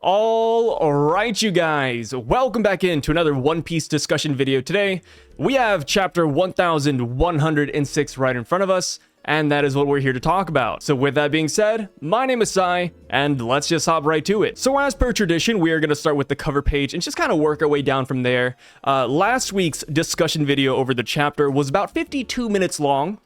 All right, you guys, welcome back into another One Piece discussion video. Today, we have chapter 1106 right in front of us, and that is what we're here to talk about. So with that being said, my name is Sai, and let's just hop right to it. So as per tradition, we are going to start with the cover page and just kind of work our way down from there. Last week's discussion video over the chapter was about 52 minutes long.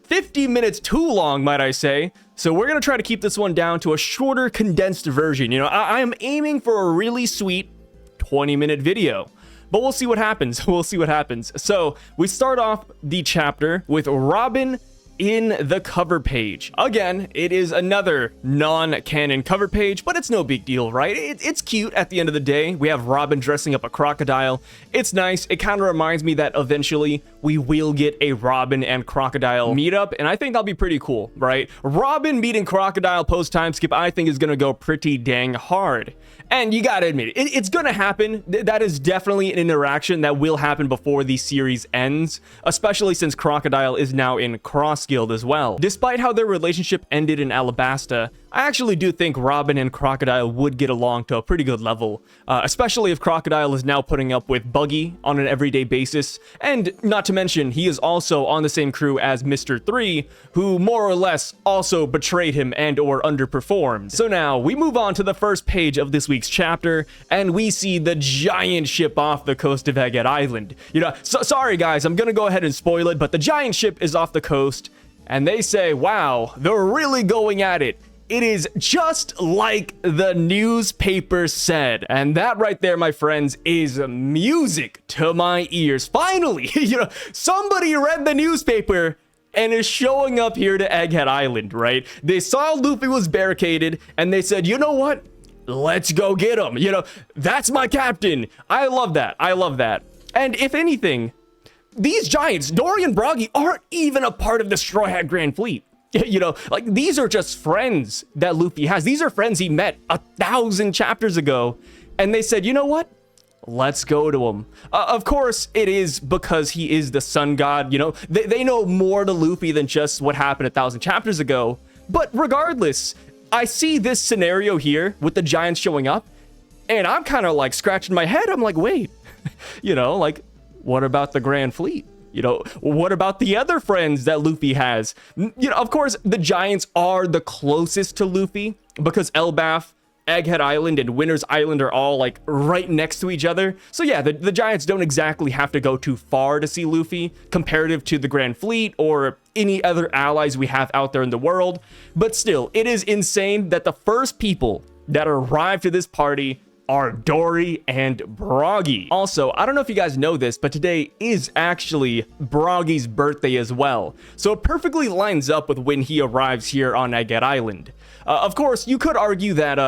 50 minutes too long, might I say. So we're going to try to keep this one down to a shorter, condensed version. I am aiming for a really sweet 20-minute video. But we'll see what happens. We'll see what happens. So we start off the chapter with Robin in the cover page. Again, it is another non-canon cover page, but it's no big deal, right? It's cute at the end of the day. We have Robin dressing up a crocodile. It's nice. It kind of reminds me that eventually we will get a Robin and Crocodile meetup, and I think that'll be pretty cool, right? Robin meeting Crocodile post-time skip, I think is gonna go pretty dang hard. And you gotta admit, it's gonna happen. That is definitely an interaction that will happen before the series ends, especially since Crocodile is now in Cross Guild as well. Despite how their relationship ended in Alabasta, I actually do think Robin and Crocodile would get along to a pretty good level, especially if Crocodile is now putting up with Buggy on an everyday basis, and not to mention, he is also on the same crew as Mr. 3, who more or less also betrayed him and or underperformed. So now, we move on to the first page of this week's chapter, and we see the giant ship off the coast of Egghead Island. Sorry guys, I'm gonna go ahead and spoil it, but the giant ship is off the coast, and they say, wow, they're really going at it. It is just like the newspaper said. And that right there, my friends, is music to my ears. Finally, somebody read the newspaper and is showing up here to Egghead Island, right? They saw Luffy was barricaded and they said, you know what? Let's go get him. That's my captain. I love that. I love that. And if anything, these giants, Dory and Broggy, aren't even a part of the Straw Hat Grand Fleet. These are just friends that Luffy has. These are friends he met 1,000 chapters ago. And they said, you know what? Let's go to him. Of course, it is because he is the sun god. They know more to Luffy than just what happened 1,000 chapters ago. But regardless, I see this scenario here with the giants showing up. And I'm kind of like scratching my head. I'm like, wait, what about the Grand Fleet? What about the other friends that Luffy has? Of course, the giants are the closest to Luffy because Elbaf, Egghead Island, and Winter's Island are all right next to each other. So yeah, the giants don't exactly have to go too far to see Luffy comparative to the Grand Fleet or any other allies we have out there in the world. But still, it is insane that the first people that arrived to this party are Dory and Broggy. Also, I don't know if you guys know this, but today is actually Broggy's birthday as well. So it perfectly lines up with when he arrives here on Egghead Island. Of course, you could argue that,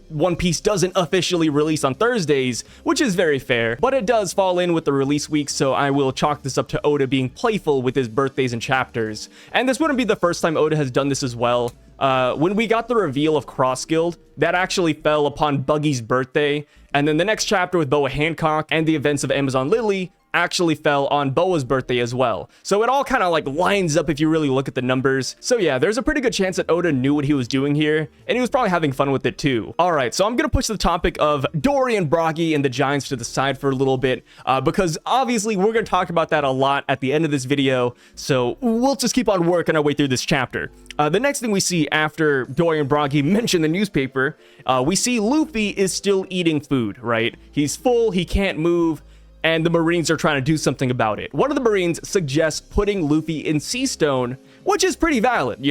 One Piece doesn't officially release on Thursdays, which is very fair, but it does fall in with the release week, so I will chalk this up to Oda being playful with his birthdays and chapters. And this wouldn't be the first time Oda has done this as well. When we got the reveal of Cross Guild, that actually fell upon Buggy's birthday, and then the next chapter with Boa Hancock and the events of Amazon Lily actually fell on Boa's birthday as well. So it all kind of lines up if you really look at the numbers. So yeah, there's a pretty good chance that Oda knew what he was doing here, and he was probably having fun with it too. Alright, so I'm gonna push the topic of Dory and Broggy and the giants to the side for a little bit, because obviously we're gonna talk about that a lot at the end of this video, so we'll just keep on working our way through this chapter. The next thing we see after Dory and Broggy mention the newspaper, we see Luffy is still eating food, right? He's full, he can't move, and the Marines are trying to do something about it. One of the Marines suggests putting Luffy in Sea Stone, which is pretty valid,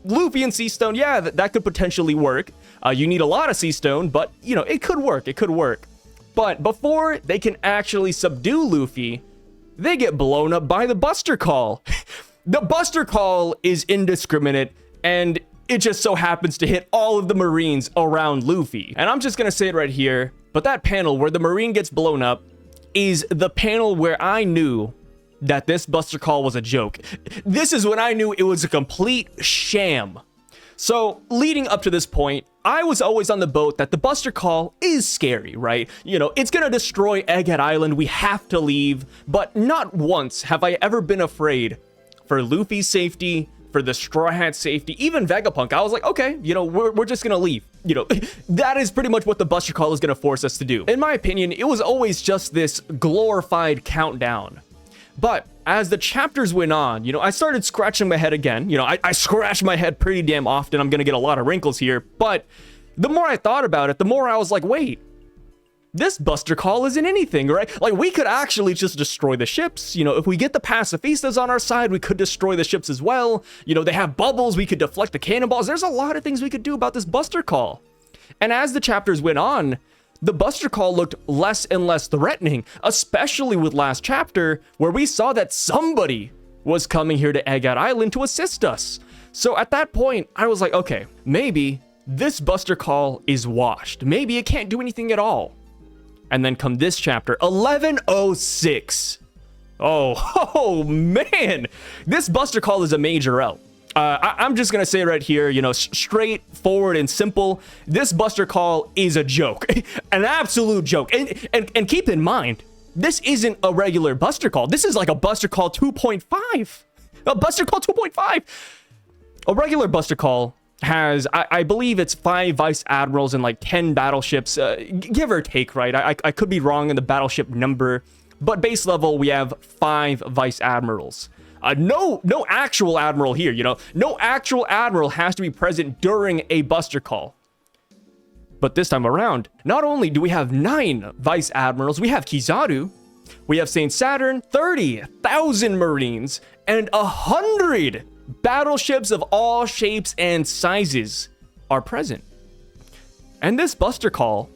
Luffy in Sea Stone, yeah, that could potentially work. You need a lot of Sea Stone, but, it could work, it could work. But before they can actually subdue Luffy, they get blown up by the Buster Call. The Buster Call is indiscriminate, and it just so happens to hit all of the Marines around Luffy. And I'm just gonna say it right here, but that panel where the Marine gets blown up is the panel where I knew that this Buster Call was a joke. This is when I knew it was a complete sham. So leading up to this point, I was always on the boat that the Buster Call is scary, right? It's gonna destroy Egghead Island, we have to leave, but not once have I ever been afraid for Luffy's safety, for the Straw Hat safety, even Vegapunk. I was like, okay, we're just gonna leave. you know, that is pretty much what the Buster Call is going to force us to do. In my opinion, it was always just this glorified countdown. But as the chapters went on, you know, I started scratching my head again. You know, I scratch my head pretty damn often. I'm going to get a lot of wrinkles here. But the more I thought about it, the more I was like, wait, this Buster Call isn't anything, right? Like, we could actually just destroy the ships. You know, if we get the pacifistas on our side, we could destroy the ships as well. You know, they have bubbles. We could deflect the cannonballs. There's a lot of things we could do about this Buster Call. And as the chapters went on, the Buster Call looked less and less threatening, especially with last chapter, where we saw that somebody was coming here to Egg Out Island to assist us. So at that point, I was like, okay, maybe this Buster Call is washed. Maybe it can't do anything at all. And then come this chapter, 1106. Oh man, this Buster Call is a major L. I'm just gonna say right here, you know, straightforward and simple, this Buster Call is a joke, an absolute joke. And keep in mind, this isn't a regular Buster Call. This is like a Buster Call 2.5. A Buster Call 2.5. A regular Buster Call has, I believe it's 5 vice admirals and like 10 battleships, give or take, right? I could be wrong in the battleship number, but base level, we have 5 vice admirals. No actual admiral here, you know, no actual admiral has to be present during a Buster Call. But this time around, not only do we have 9 vice admirals, we have Kizaru, we have Saint Saturn, 30,000 Marines, and 100 battleships of all shapes and sizes are present. And this Buster Call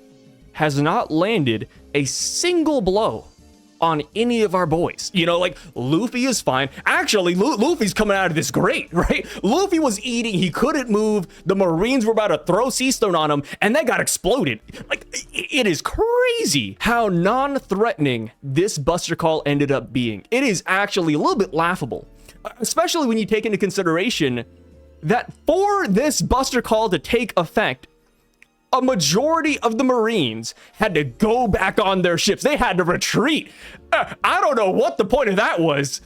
has not landed a single blow on any of our boys. You know, like, Luffy is fine. Actually, Luffy's coming out of this great, right? Luffy was eating, he couldn't move, the Marines were about to throw sea stone on him, and they got exploded. Like, it is crazy how non-threatening this Buster Call ended up being. It is actually a little bit laughable, especially when you take into consideration that for this Buster Call to take effect, a majority of the Marines had to go back on their ships. They had to retreat. I don't know what the point of that was.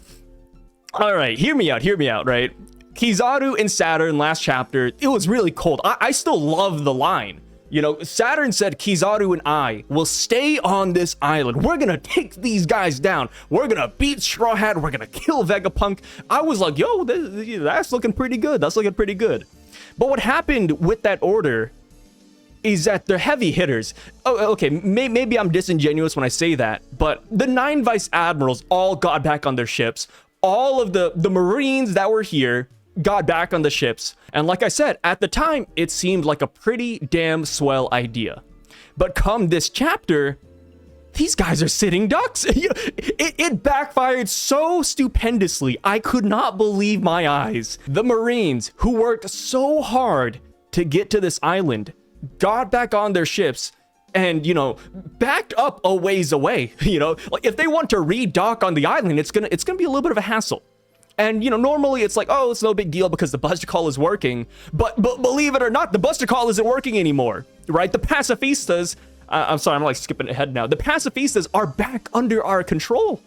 All right, hear me out, right? Kizaru and Saturn last chapter, it was really cold. I still love the line. You know, Saturn said, Kizaru and I will stay on this island. We're gonna take these guys down. We're gonna beat Straw Hat. We're gonna kill Vegapunk. I was like, yo, that's looking pretty good. That's looking pretty good. But what happened with that order is that the heavy hitters, okay, maybe I'm disingenuous when I say that, but the 9 vice admirals all got back on their ships. All of the Marines that were here got back on the ships. And like I said, at the time, it seemed like a pretty damn swell idea. But come this chapter, these guys are sitting ducks. It backfired so stupendously. I could not believe my eyes. The Marines, who worked so hard to get to this island, got back on their ships and, you know, backed up a ways away. You know, like, if they want to redock on the island, it's gonna be a little bit of a hassle. And, you know, normally it's like, oh, it's no big deal because the Buster Call is working. But believe it or not, the Buster Call isn't working anymore, right? The pacifistas, I'm sorry, I'm like skipping ahead now. The pacifistas are back under our control.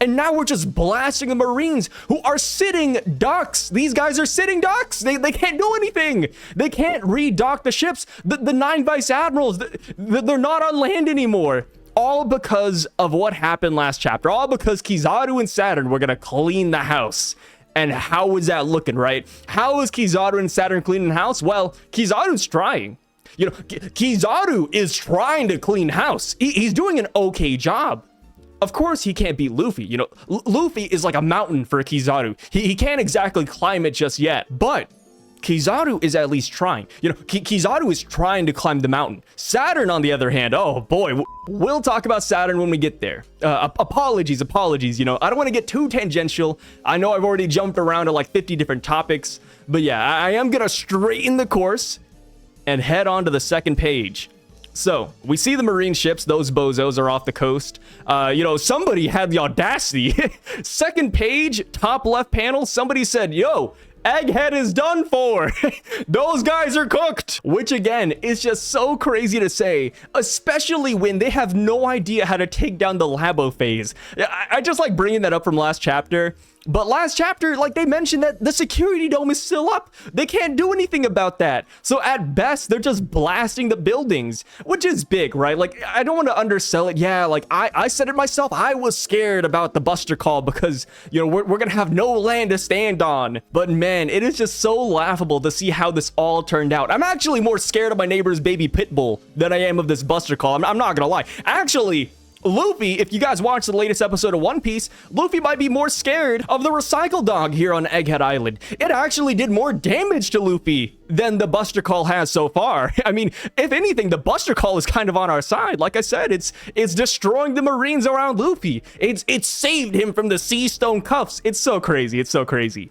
And now we're just blasting the Marines who are sitting ducks. These guys are sitting ducks. They can't do anything. They can't redock the ships. The 9 vice admirals, they're not on land anymore. All because of what happened last chapter. All because Kizaru and Saturn were going to clean the house. And how is that looking, right? How is Kizaru and Saturn cleaning the house? Well, Kizaru's trying. You know, Kizaru is trying to clean house. He's doing an okay job. Of course, he can't beat Luffy. You know, Luffy is like a mountain for Kizaru. He can't exactly climb it just yet, but Kizaru is at least trying. You know, Kizaru is trying to climb the mountain. Saturn, on the other hand, oh boy, we'll talk about Saturn when we get there. Apologies, you know, I don't want to get too tangential. I know I've already jumped around to like 50 different topics, but yeah, I am gonna straighten the course and head on to the second page. So, we see the Marine ships, those bozos are off the coast. You know, somebody had the audacity. Second page, top left panel, somebody said, yo, Egghead is done for. Those guys are cooked. Which again, is just so crazy to say, especially when they have no idea how to take down the Labo phase. I just like bringing that up from last chapter. But last chapter, like they mentioned that the security dome is still up. They can't do anything about that. So at best, they're just blasting the buildings, which is big, right? Like, I don't want to undersell it. Yeah, like I said it myself. I was scared about the Buster Call because, you know, we're going to have no land to stand on. But man, it is just so laughable to see how this all turned out. I'm actually more scared of my neighbor's baby pit bull than I am of this Buster Call. I'm not going to lie. Actually, Luffy, if you guys watched the latest episode of One Piece, Luffy might be more scared of the recycle dog here on Egghead Island. It actually did more damage to Luffy than the Buster Call has so far. I mean, if anything, the Buster Call is kind of on our side. Like I said, it's destroying the Marines around Luffy. It's saved him from the Sea Stone cuffs. It's so crazy. It's so crazy.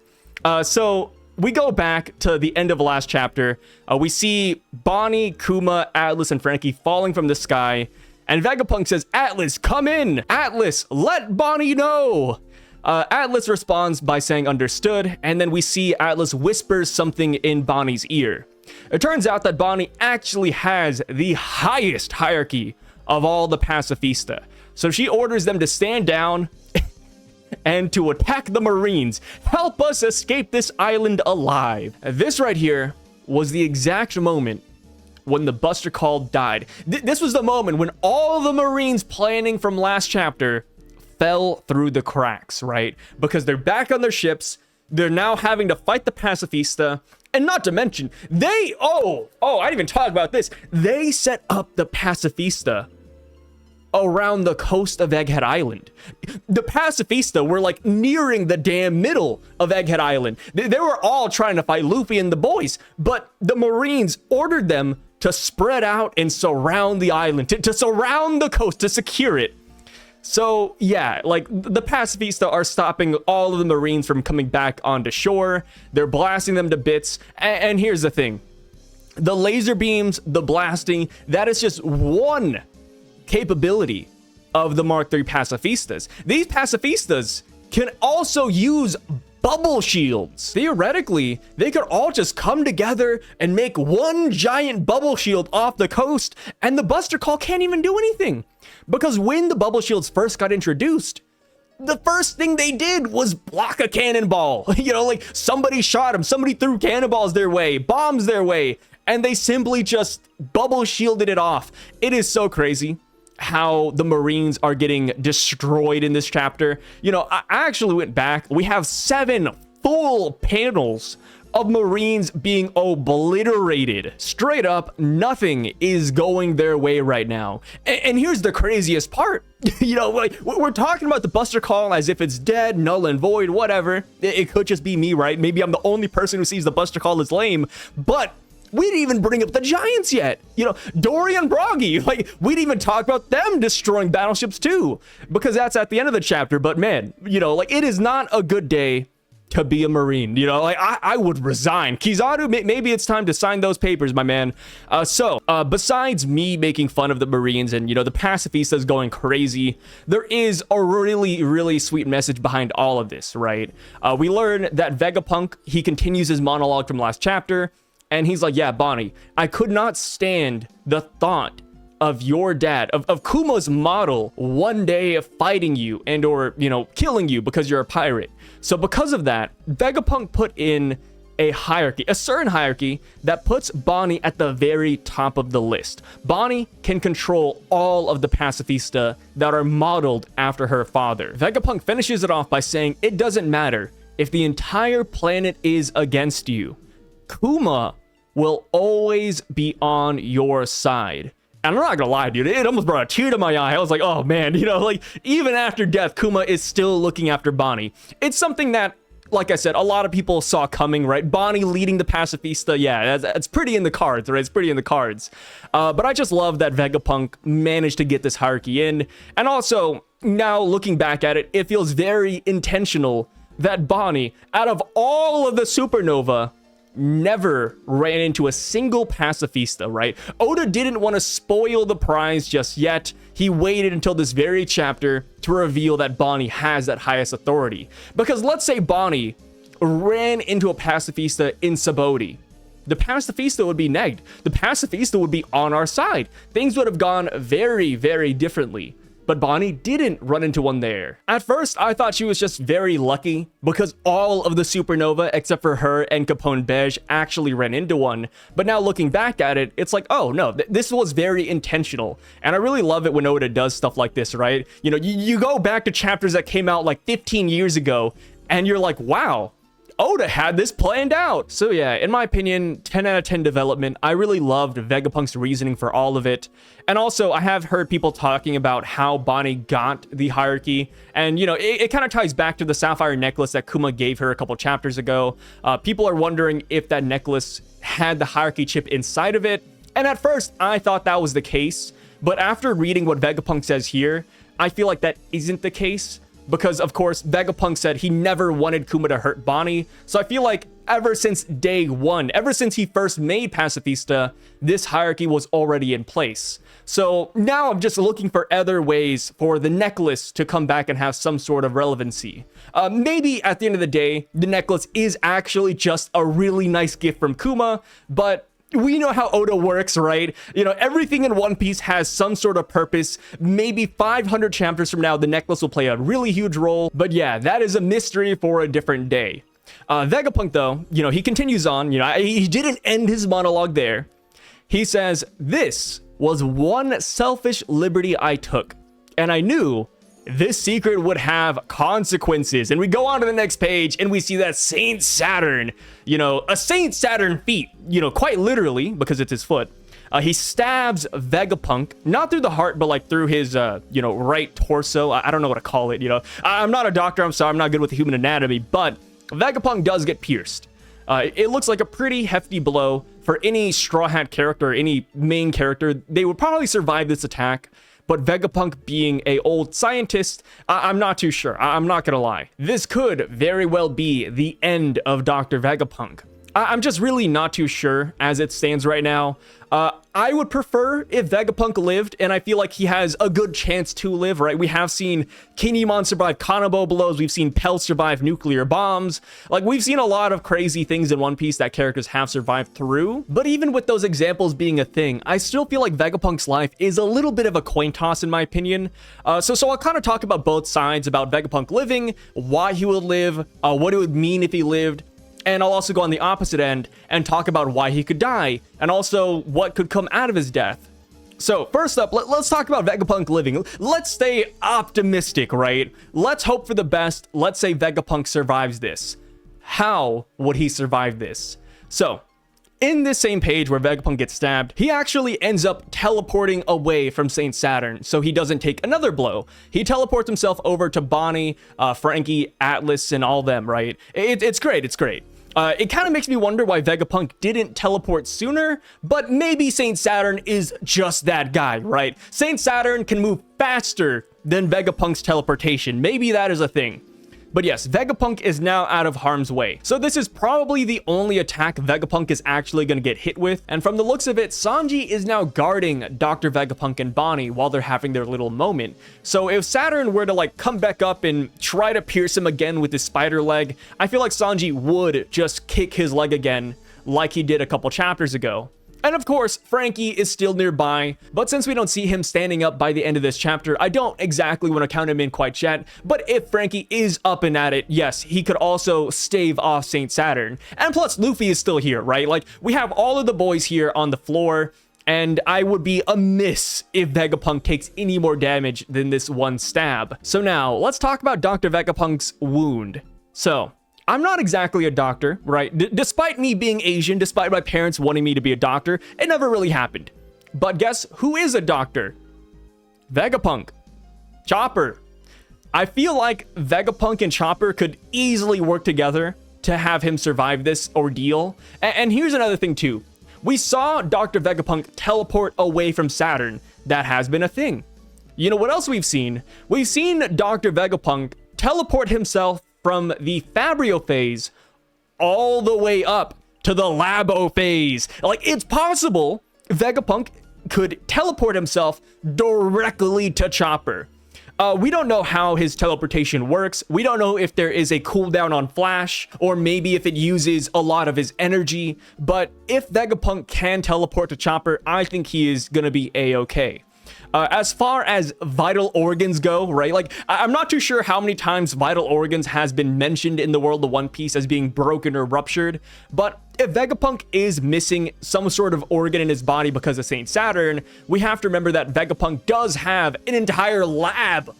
So we go back to the end of the last chapter. We see Bonney, Kuma, Atlas, and Frankie falling from the sky. And Vegapunk says, Atlas, come in! Atlas, let Bonney know! Atlas responds by saying understood, and then we see Atlas whispers something in Bonney's ear. It turns out that Bonney actually has the highest hierarchy of all the Pacifista. So she orders them to stand down and to attack the Marines. Help us escape this island alive. This right here was the exact moment when the Buster Call died. This was the moment when all the Marines planning from last chapter fell through the cracks, right? Because they're back on their ships. They're now having to fight the Pacifista. And not to mention, I didn't even talk about this. They set up the Pacifista around the coast of Egghead Island. The Pacifista were like nearing the damn middle of Egghead Island. They were all trying to fight Luffy and the boys, but the Marines ordered them to spread out and surround the island, to surround the coast, to secure it. So yeah, like the Pacifista are stopping all of the Marines from coming back onto shore. They're blasting them to bits. And here's the thing. The laser beams, the blasting, that is just one capability of the Mark III Pacifistas. These Pacifistas can also use bubble shields. Theoretically, they could all just come together and make one giant bubble shield off the coast, and the Buster Call can't even do anything. Because when the bubble shields first got introduced, the first thing they did was block a cannonball. You know, like somebody shot them, somebody threw cannonballs their way, bombs their way, and they simply just bubble shielded it off. It is so crazy how the Marines are getting destroyed in this chapter. You know, I actually went back. We have 7 full panels of Marines being obliterated. Straight up, nothing is going their way right now. And here's the craziest part. You know, like, we're talking about the Buster Call as if it's dead, null and void, whatever. It could just be me, right? Maybe I'm the only person who sees the Buster Call as lame, but we didn't even bring up the Giants yet. You know, Dory and Broggy, like, we didn't even talk about them destroying battleships too, because that's at the end of the chapter. But man, you know, like, it is not a good day to be a Marine. You know, like, I would resign. Kizaru, maybe it's time to sign those papers, my man. Besides me making fun of the Marines and, you know, the Pacifistas going crazy, there is a really, really sweet message behind all of this, right? We learn that Vegapunk, he continues his monologue from last chapter, and he's like, yeah, Bonney, I could not stand the thought of your dad, of Kuma's model, one day fighting you and or, you know, killing you because you're a pirate. So because of that, Vegapunk put in a hierarchy, a certain hierarchy that puts Bonney at the very top of the list. Bonney can control all of the Pacifista that are modeled after her father. Vegapunk finishes it off by saying, it doesn't matter if the entire planet is against you. Kuma will always be on your side. And I'm not gonna lie, dude, it almost brought a tear to my eye. I was like, oh man, you know, like, even after death, Kuma is still looking after Bonney. It's something that, like I said, a lot of people saw coming, right? Bonney leading the Pacifista, yeah, that's pretty in the cards, right? It's pretty in the cards. But I just love that Vegapunk managed to get this hierarchy in. And also, now looking back at it, it feels very intentional that Bonney, out of all of the supernova, never ran into a single Pacifista, right? Oda didn't want to spoil the prize just yet. He waited until this very chapter to reveal that Bonney has that highest authority. Because let's say Bonney ran into a Pacifista in Sabaody. The Pacifista would be negged. The Pacifista would be on our side. Things would have gone very, very differently. but Bonney didn't run into one there. At first, I thought she was just very lucky because all of the supernova except for her and Capone Beige actually ran into one. But now looking back at it, it's like, oh no, this was very intentional. And I really love it when Oda does stuff like this, right? You know, you go back to chapters that came out like 15 years ago and you're like, wow, Oda had this planned out. So yeah, in my opinion, 10 out of 10 development. I really loved Vegapunk's reasoning for all of it. And also, I have heard people talking about how Bonney got the hierarchy. And, you know, it kind of ties back to the sapphire necklace that Kuma gave her a couple chapters ago. People are wondering if that necklace had the hierarchy chip inside of it. And at first, I thought that was the case. But after reading what Vegapunk says here, I feel like that isn't the case. Because, of course, Vegapunk said he never wanted Kuma to hurt Bonney. So I feel like ever since day one, ever since he first made Pacifista, this hierarchy was already in place. So now I'm just looking for other ways for the necklace to come back and have some sort of relevancy. Maybe at the end of the day, the necklace is actually just a really nice gift from Kuma, but we know how Oda works, right? You know, everything in One Piece has some sort of purpose. Maybe 500 chapters from now, the necklace will play a really huge role. But yeah, that is a mystery for a different day. Vegapunk, though, you know, he continues on. You know, he didn't end his monologue there. He says, "This was one selfish liberty I took, and I knew this secret would have consequences." And we go on to the next page and we see that Saint Saturn, you know, a Saint Saturn feat, you know, quite literally because it's his foot. He stabs Vegapunk, not through the heart, but like through his, you know, right torso. I don't know what to call it, you know. I'm not a doctor, I'm sorry, I'm not good with the human anatomy, but Vegapunk does get pierced. It looks like a pretty hefty blow for any Straw Hat character, any main character. They would probably survive this attack. But Vegapunk being a old scientist, I'm not too sure. I'm not gonna lie. This could very well be the end of Dr. Vegapunk. I'm just really not too sure as it stands right now. I would prefer if Vegapunk lived, and I feel like he has a good chance to live, right? We have seen Kinemon survive Kanabo blows, we've seen Pell survive nuclear bombs. Like, we've seen a lot of crazy things in One Piece that characters have survived through. But even with those examples being a thing, I still feel like Vegapunk's life is a little bit of a coin toss in my opinion. So I'll kind of talk about both sides, about Vegapunk living, why he would live, what it would mean if he lived. And I'll also go on the opposite end and talk about why he could die, and also what could come out of his death. So first up, let's talk about Vegapunk living. Let's stay optimistic, right? Let's hope for the best. Let's say Vegapunk survives this. How would he survive this? So, in this same page where Vegapunk gets stabbed, he actually ends up teleporting away from Saint Saturn so he doesn't take another blow. He teleports himself over to Bonney, Frankie, Atlas, and all them, right? It's great, it's great. It kind of makes me wonder why Vegapunk didn't teleport sooner, but maybe Saint Saturn is just that guy, right? Saint Saturn can move faster than Vegapunk's teleportation. Maybe that is a thing. But yes, Vegapunk is now out of harm's way. So this is probably the only attack Vegapunk is actually going to get hit with. And from the looks of it, Sanji is now guarding Dr. Vegapunk and Bonney while they're having their little moment. So if Saturn were to like come back up and try to pierce him again with his spider leg, I feel like Sanji would just kick his leg again like he did a couple chapters ago. And of course, Frankie is still nearby, but since we don't see him standing up by the end of this chapter, I don't exactly want to count him in quite yet. But if Frankie is up and at it, yes, he could also stave off Saint Saturn. And plus, Luffy is still here, right? Like, we have all of the boys here on the floor, and I would be amiss if Vegapunk takes any more damage than this one stab. So now, let's talk about Dr. Vegapunk's wound. So, I'm not exactly a doctor, right? Despite me being Asian, despite my parents wanting me to be a doctor, it never really happened. But guess who is a doctor? Vegapunk. Chopper. I feel like Vegapunk and Chopper could easily work together to have him survive this ordeal. And here's another thing too. We saw Dr. Vegapunk teleport away from Saturn. That has been a thing. You know what else we've seen? We've seen Dr. Vegapunk teleport himself from the Fabrio phase all the way up to the Labo phase. Like, it's possible Vegapunk could teleport himself directly to Chopper. We don't know how his teleportation works. We don't know if there is a cooldown on Flash, or maybe if it uses a lot of his energy. But if Vegapunk can teleport to Chopper, I think he is gonna be a-okay. As far as vital organs go, right? Like, I'm not too sure how many times vital organs has been mentioned in the world of One Piece as being broken or ruptured, but if Vegapunk is missing some sort of organ in his body because of Saint Saturn, we have to remember that Vegapunk does have an entire lab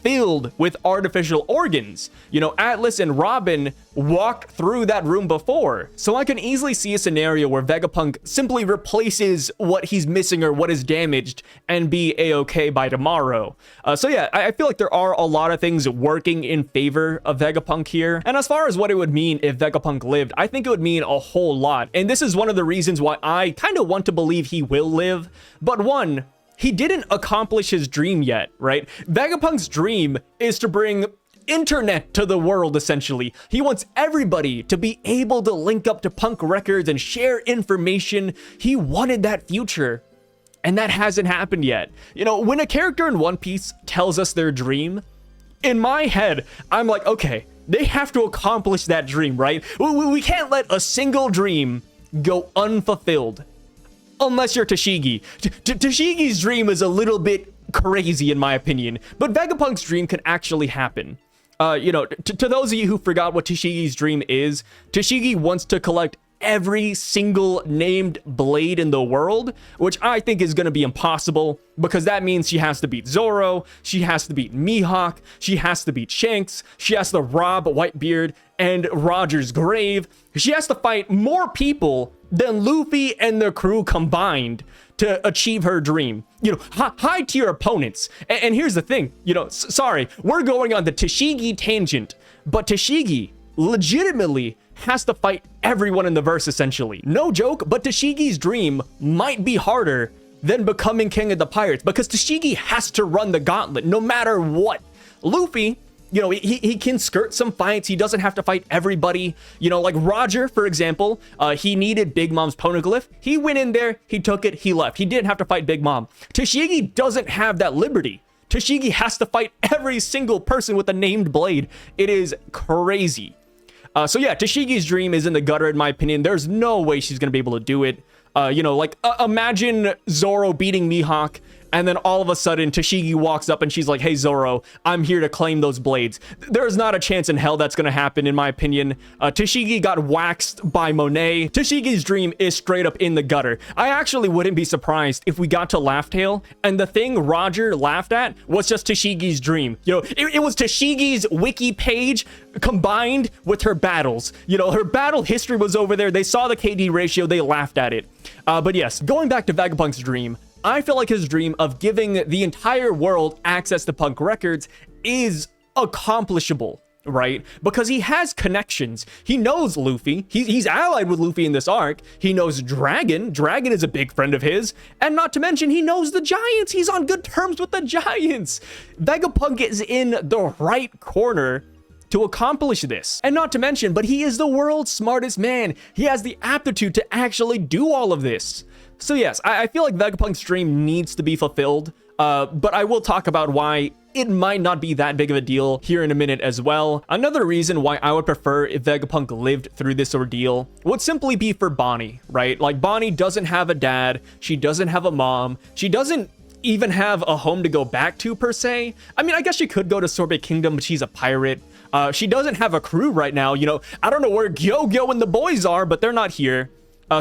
filled with artificial organs. You know, Atlas and Robin walked through that room before. So I can easily see a scenario where Vegapunk simply replaces what he's missing or what is damaged and be a-okay by tomorrow. So yeah, I feel like there are a lot of things working in favor of Vegapunk here. And as far as what it would mean if Vegapunk lived, I think it would mean a whole lot. And this is one of the reasons why I kind of want to believe he will live. But one, he didn't accomplish his dream yet, right? Vegapunk's dream is to bring internet to the world, essentially. He wants everybody to be able to link up to Punk Records and share information. He wanted that future, and that hasn't happened yet. You know, when a character in One Piece tells us their dream, in my head, I'm like, okay, they have to accomplish that dream, right? We can't let a single dream go unfulfilled. Unless you're Tashigi. Tashigi's dream is a little bit crazy in my opinion, but Vegapunk's dream could actually happen. You know, to those of you who forgot what Tashigi's dream is, Tashigi wants to collect every single named blade in the world, which I think is going to be impossible because that means she has to beat Zoro, she has to beat Mihawk, she has to beat Shanks, she has to rob Whitebeard and Roger's grave. She has to fight more people than Luffy and their crew combined to achieve her dream. You know, high tier opponents. And here's the thing, you know, sorry, we're going on the Tashigi tangent, but Tashigi legitimately has to fight everyone in the verse, essentially. No joke, but Tashigi's dream might be harder than becoming king of the pirates because Tashigi has to run the gauntlet no matter what. Luffy, you know, he can skirt some fights. He doesn't have to fight everybody. You know, like Roger, for example, he needed Big Mom's poneglyph. He went in there, he took it, he left. He didn't have to fight Big Mom. Tashigi doesn't have that liberty. Tashigi has to fight every single person with a named blade. It is crazy. So yeah, Tashigi's dream is in the gutter, in my opinion. There's no way she's going to be able to do it. You know, like, imagine Zoro beating Mihawk, and then all of a sudden, Tashigi walks up and she's like, hey, Zoro, I'm here to claim those blades. There's not a chance in hell that's going to happen, in my opinion. Tashigi got waxed by Monet. Tashigi's dream is straight up in the gutter. I actually wouldn't be surprised if we got to Laugh Tale, and the thing Roger laughed at was just Tashigi's dream. You know, it was Tashigi's wiki page combined with her battles. You know, her battle history was over there. They saw the KD ratio. They laughed at it. But yes, going back to Vegapunk's dream, I feel like his dream of giving the entire world access to Punk Records is accomplishable, right? Because he has connections. He knows Luffy. He's allied with Luffy in this arc. He knows Dragon. Dragon is a big friend of his. And not to mention, he knows the Giants. He's on good terms with the Giants. Vegapunk is in the right corner to accomplish this. And not to mention, but he is the world's smartest man. He has the aptitude to actually do all of this. So yes, I feel like Vegapunk's dream needs to be fulfilled, but I will talk about why it might not be that big of a deal here in a minute as well. Another reason why I would prefer if Vegapunk lived through this ordeal would simply be for Bonney, right? Like, Bonney doesn't have a dad, she doesn't have a mom, she doesn't even have a home to go back to per se. I mean, I guess she could go to Sorbet Kingdom, but she's a pirate. She doesn't have a crew right now, you know. I don't know where Gyo-Gyo and the boys are, but they're not here.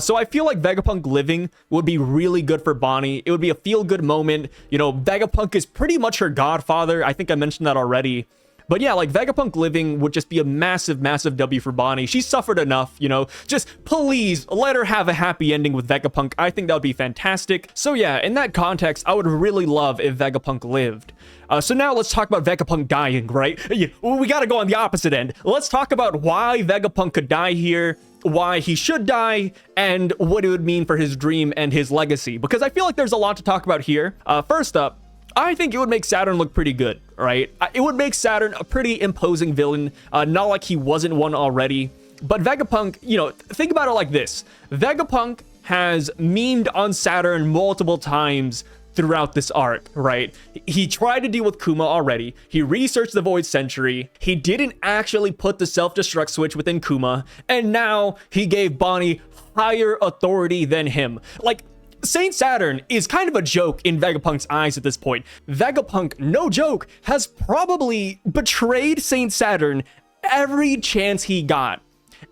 So I feel like Vegapunk living would be really good for Bonney. It would be a feel-good moment. You know, Vegapunk is pretty much her godfather. I think I mentioned that already. But yeah, like, Vegapunk living would just be a massive, massive W for Bonney. She suffered enough, you know. Just please let her have a happy ending with Vegapunk. I think that would be fantastic. So yeah, in that context, I would really love if Vegapunk lived. So now let's talk about Vegapunk dying, right? We gotta go on the opposite end. Let's talk about why Vegapunk could die here, why he should die, and what it would mean for his dream and his legacy. Because I feel like there's a lot to talk about here. First up, I think it would make Saturn look pretty good, right? It would make Saturn a pretty imposing villain, not like he wasn't one already. But Vegapunk, you know, think about it like this. Vegapunk has memed on Saturn multiple times throughout this arc, right? He tried to deal with Kuma already. He researched the Void Century. He didn't actually put the self-destruct switch within Kuma. And now he gave Bonney higher authority than him. Like, Saint Saturn is kind of a joke in Vegapunk's eyes at this point. Vegapunk, no joke, has probably betrayed Saint Saturn every chance he got.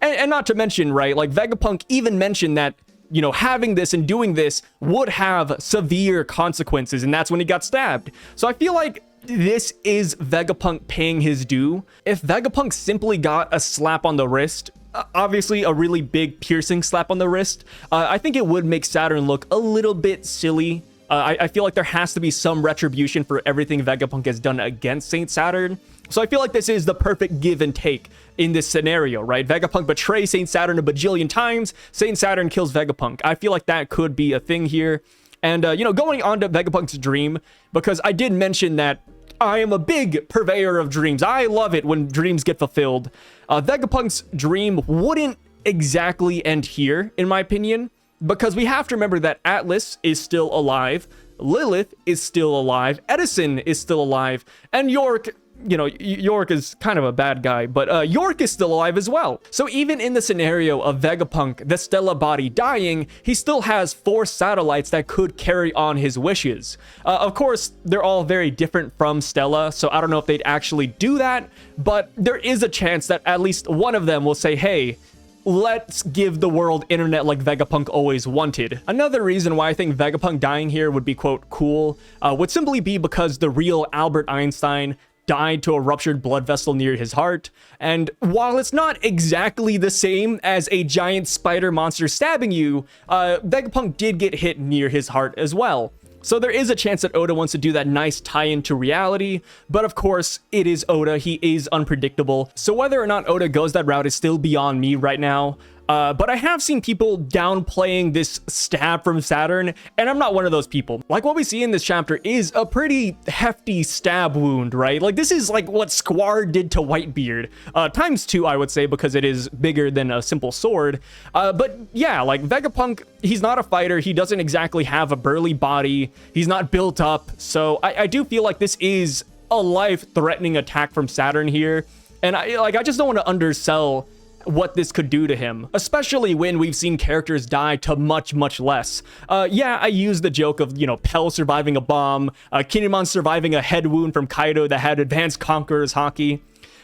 And not to mention, right, like Vegapunk even mentioned that, you know, having this and doing this would have severe consequences, and that's when he got stabbed. So I feel like this is Vegapunk paying his due. If Vegapunk simply got a slap on the wrist, obviously a really big piercing slap on the wrist, I think it would make Saturn look a little bit silly. I feel like there has to be some retribution for everything Vegapunk has done against Saint Saturn. So I feel like this is the perfect give and take in this scenario, right? Vegapunk betrays Saint Saturn a bajillion times. Saint Saturn kills Vegapunk. I feel like that could be a thing here. And, you know, going on to Vegapunk's dream, because I did mention that I am a big purveyor of dreams. I love it when dreams get fulfilled. Vegapunk's dream wouldn't exactly end here, in my opinion, because we have to remember that Atlas is still alive, Lilith is still alive, Edison is still alive, and York, you know, York is kind of a bad guy, but York is still alive as well. So even in the scenario of Vegapunk, the Stella body dying, he still has 4 satellites that could carry on his wishes. Of course, they're all very different from Stella, so I don't know if they'd actually do that, but there is a chance that at least one of them will say, hey, let's give the world internet like Vegapunk always wanted. Another reason why I think Vegapunk dying here would be, quote, cool, would simply be because the real Albert Einstein died to a ruptured blood vessel near his heart. And while it's not exactly the same as a giant spider monster stabbing you, Vegapunk did get hit near his heart as well. So there is a chance that Oda wants to do that nice tie-in to reality, but of course, it is Oda, he is unpredictable. So whether or not Oda goes that route is still beyond me right now. But I have seen people downplaying this stab from Saturn, and I'm not one of those people. Like, what we see in this chapter is a pretty hefty stab wound, right? Like, this is like what Squar did to Whitebeard, times 2, I would say, because it is bigger than a simple sword. But yeah, like, Vegapunk, he's not a fighter. He doesn't exactly have a burly body. He's not built up. So I do feel like this is a life-threatening attack from Saturn here. And I just don't want to undersell what this could do to him, especially when we've seen characters die to much, much less. Yeah, I used the joke of, you know, Pell surviving a bomb, Kinemon surviving a head wound from Kaido that had advanced Conqueror's Haki.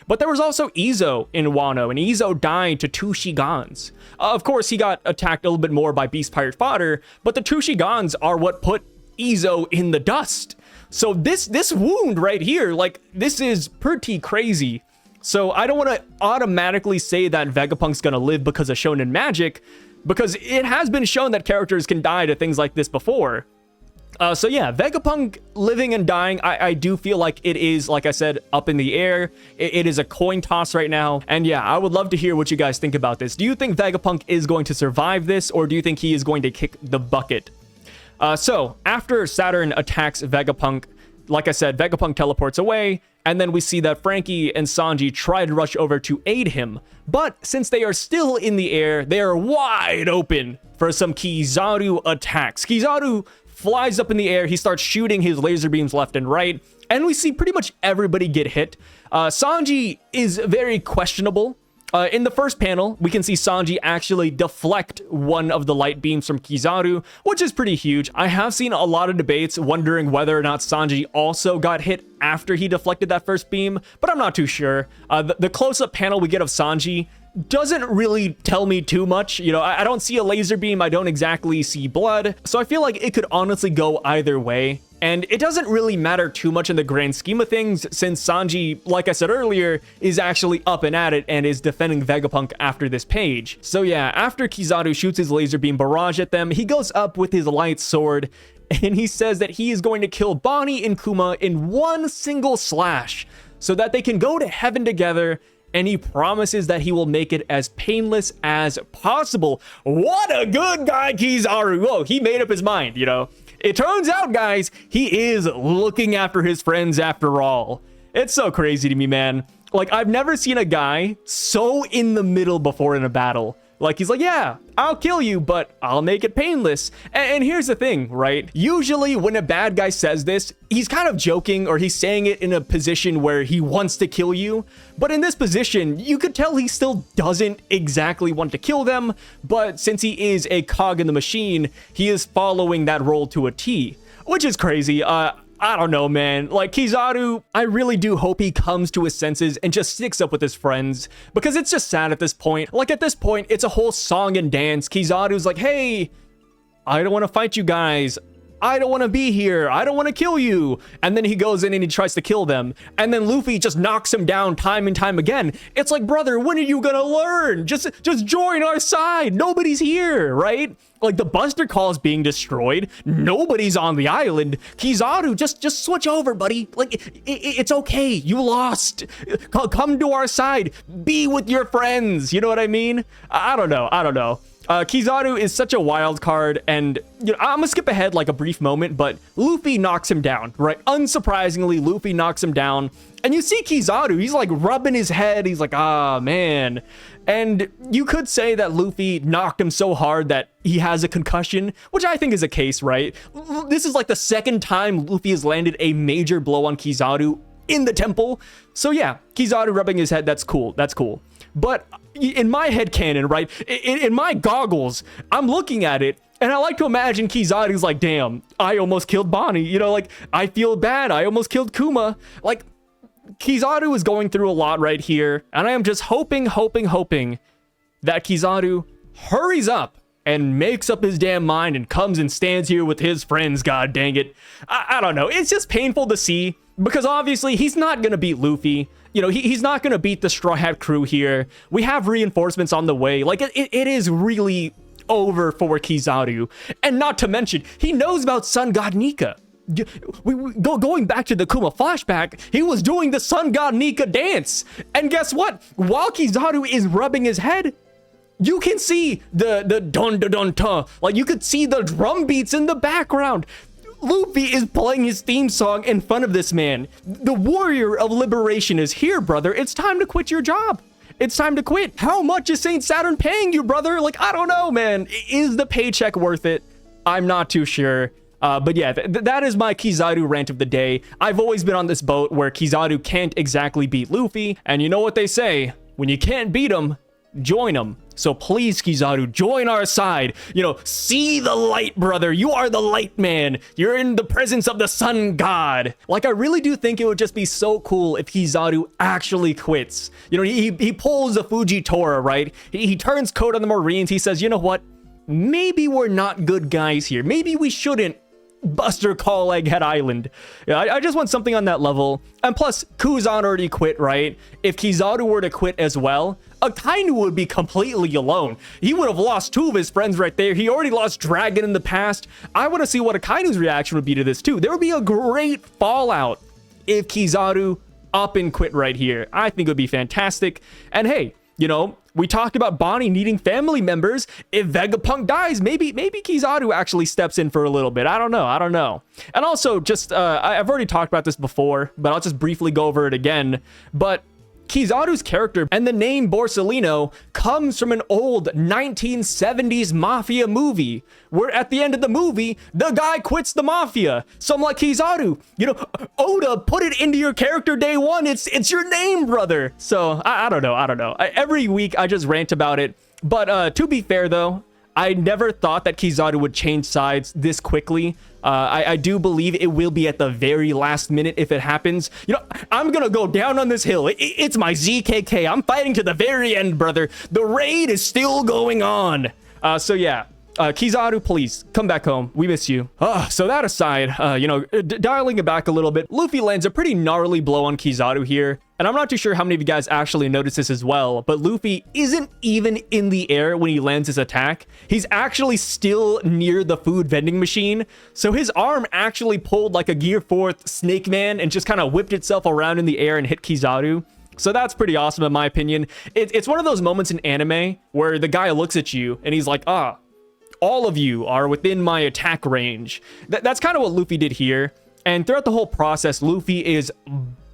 But there was also Izo in Wano, and Izo died to 2 Shigans. Of course, he got attacked a little bit more by Beast Pirate fodder, but the 2 Shigans are what put Izo in the dust. So this wound right here, like, this is pretty crazy. So I don't want to automatically say that Vegapunk's gonna live because of shonen magic, because it has been shown that characters can die to things like this before. So yeah, Vegapunk living and dying, I do feel like it is, like I said, up in the air. It is a coin toss right now. And yeah, I would love to hear what you guys think about this. Do you think Vegapunk is going to survive this, or do you think he is going to kick the bucket? So after Saturn attacks Vegapunk, like I said, Vegapunk teleports away, and then we see that Frankie and Sanji try to rush over to aid him. But since they are still in the air, they are wide open for some Kizaru attacks. Kizaru flies up in the air, he starts shooting his laser beams left and right, and we see pretty much everybody get hit. Sanji is very questionable. In the first panel, we can see Sanji actually deflect one of the light beams from Kizaru, which is pretty huge. I have seen a lot of debates wondering whether or not Sanji also got hit after he deflected that first beam, but I'm not too sure. The close-up panel we get of Sanji doesn't really tell me too much. You know, I don't see a laser beam, I don't exactly see blood, so I feel like it could honestly go either way. And it doesn't really matter too much in the grand scheme of things, since Sanji, like I said earlier, is actually up and at it and is defending Vegapunk after this page. So yeah, after Kizaru shoots his laser beam barrage at them, he goes up with his light sword, and he says that he is going to kill Bonney and Kuma in one single slash, so that they can go to heaven together, and he promises that he will make it as painless as possible. What a good guy, Kizaru! Whoa, he made up his mind, you know? It turns out, guys, he is looking after his friends after all. It's so crazy to me, man. Like, I've never seen a guy so in the middle before in a battle. Like, he's like, yeah, I'll kill you, but I'll make it painless. And here's the thing, right? Usually when a bad guy says this, he's kind of joking, or he's saying it in a position where he wants to kill you. But in this position, you could tell he still doesn't exactly want to kill them. But since he is a cog in the machine, he is following that role to a T, which is crazy. I don't know, man. Like, Kizaru, I really do hope he comes to his senses and just sticks up with his friends, because it's just sad at this point. Like, at this point, it's a whole song and dance. Kizaru's like, hey, I don't want to fight you guys. I don't want to be here. I don't want to kill you. And then he goes in and he tries to kill them. And then Luffy just knocks him down time and time again. It's like, brother, when are you gonna learn? Just join our side. Nobody's here, right? Like, the Buster Call is being destroyed. Nobody's on the island. Kizaru, just switch over, buddy. Like, it's okay. You lost. Come to our side. Be with your friends. You know what I mean? I don't know. Kizaru is such a wild card, and you know, I'm gonna skip ahead like a brief moment, but Luffy knocks him down, right? Unsurprisingly, Luffy knocks him down, and you see Kizaru, he's like rubbing his head, he's like, ah, man. And you could say that Luffy knocked him so hard that he has a concussion, which I think is a case, right? This is like the second time Luffy has landed a major blow on Kizaru in the temple. So yeah, Kizaru rubbing his head, that's cool. But in my head canon, right, in my goggles, I'm looking at it, and I like to imagine Kizaru's like, damn, I almost killed Bonney. You know, like, I feel bad. I almost killed Kuma. Like, Kizaru is going through a lot right here, and I am just hoping that Kizaru hurries up and makes up his damn mind and comes and stands here with his friends, god dang it. I don't know. It's just painful to see, because obviously he's not going to beat Luffy. You know, he's not going to beat the Straw Hat crew here. We have reinforcements on the way. Like, it is really over for Kizaru. And not to mention, he knows about Sun God Nika. Going back to the Kuma flashback, he was doing the Sun God Nika dance. And guess what? While Kizaru is rubbing his head, you can see the dun dun dun ta. Like, you could see the drum beats in the background. Luffy is playing his theme song in front of this man. The warrior of liberation is here, brother. It's time to quit your job. It's time to quit. How much is Saint Saturn paying you, brother? Like, I don't know, man. Is the paycheck worth it? I'm not too sure. But yeah, that is my Kizaru rant of the day. I've always been on this boat where Kizaru can't exactly beat Luffy. And you know what they say? When you can't beat him, join him. So please, Kizaru, join our side. You know, see the light, brother. You are the light man. You're in the presence of the sun god. Like, I really do think it would just be so cool if Kizaru actually quits. You know, he pulls a Fujitora, right? He turns coat on the Marines. He says, you know what? Maybe we're not good guys here. Maybe we shouldn't Buster Call Egghead Island. Yeah, I just want something on that level. And plus, Kuzan already quit, right? If Kizaru were to quit as well, Akainu would be completely alone. He would have lost two of his friends right there. He already lost Dragon in the past. I want to see what Akainu's reaction would be to this too. There would be a great fallout if Kizaru up and quit right here. I think it would be fantastic. And hey, you know, we talked about Bonney needing family members. If Vegapunk dies, maybe Kizaru actually steps in for a little bit. I don't know. And also, just, I've already talked about this before, but I'll just briefly go over it again. But Kizaru's character and the name Borsellino comes from an old 1970s mafia movie, where at the end of the movie, the guy quits the mafia. So I'm like, Kizaru, you know, Oda, put it into your character day one. It's your name, brother. So I don't know. Every week I just rant about it. But to be fair though, I never thought that Kizaru would change sides this quickly. I do believe it will be at the very last minute if it happens. You know, I'm gonna go down on this hill. It's my ZKK. I'm fighting to the very end, brother. The raid is still going on. So yeah. Kizaru, please come back home. We miss you. So that aside, you know, dialing it back a little bit, Luffy lands a pretty gnarly blow on Kizaru here. And I'm not too sure how many of you guys actually noticed this as well, but Luffy isn't even in the air when he lands his attack. He's actually still near the food vending machine. So his arm actually pulled like a Gear 4th Snake Man and just kind of whipped itself around in the air and hit Kizaru. So that's pretty awesome in my opinion. It's one of those moments in anime where the guy looks at you and he's like, all of you are within my attack range. That's kind of what Luffy did here. And throughout the whole process, Luffy is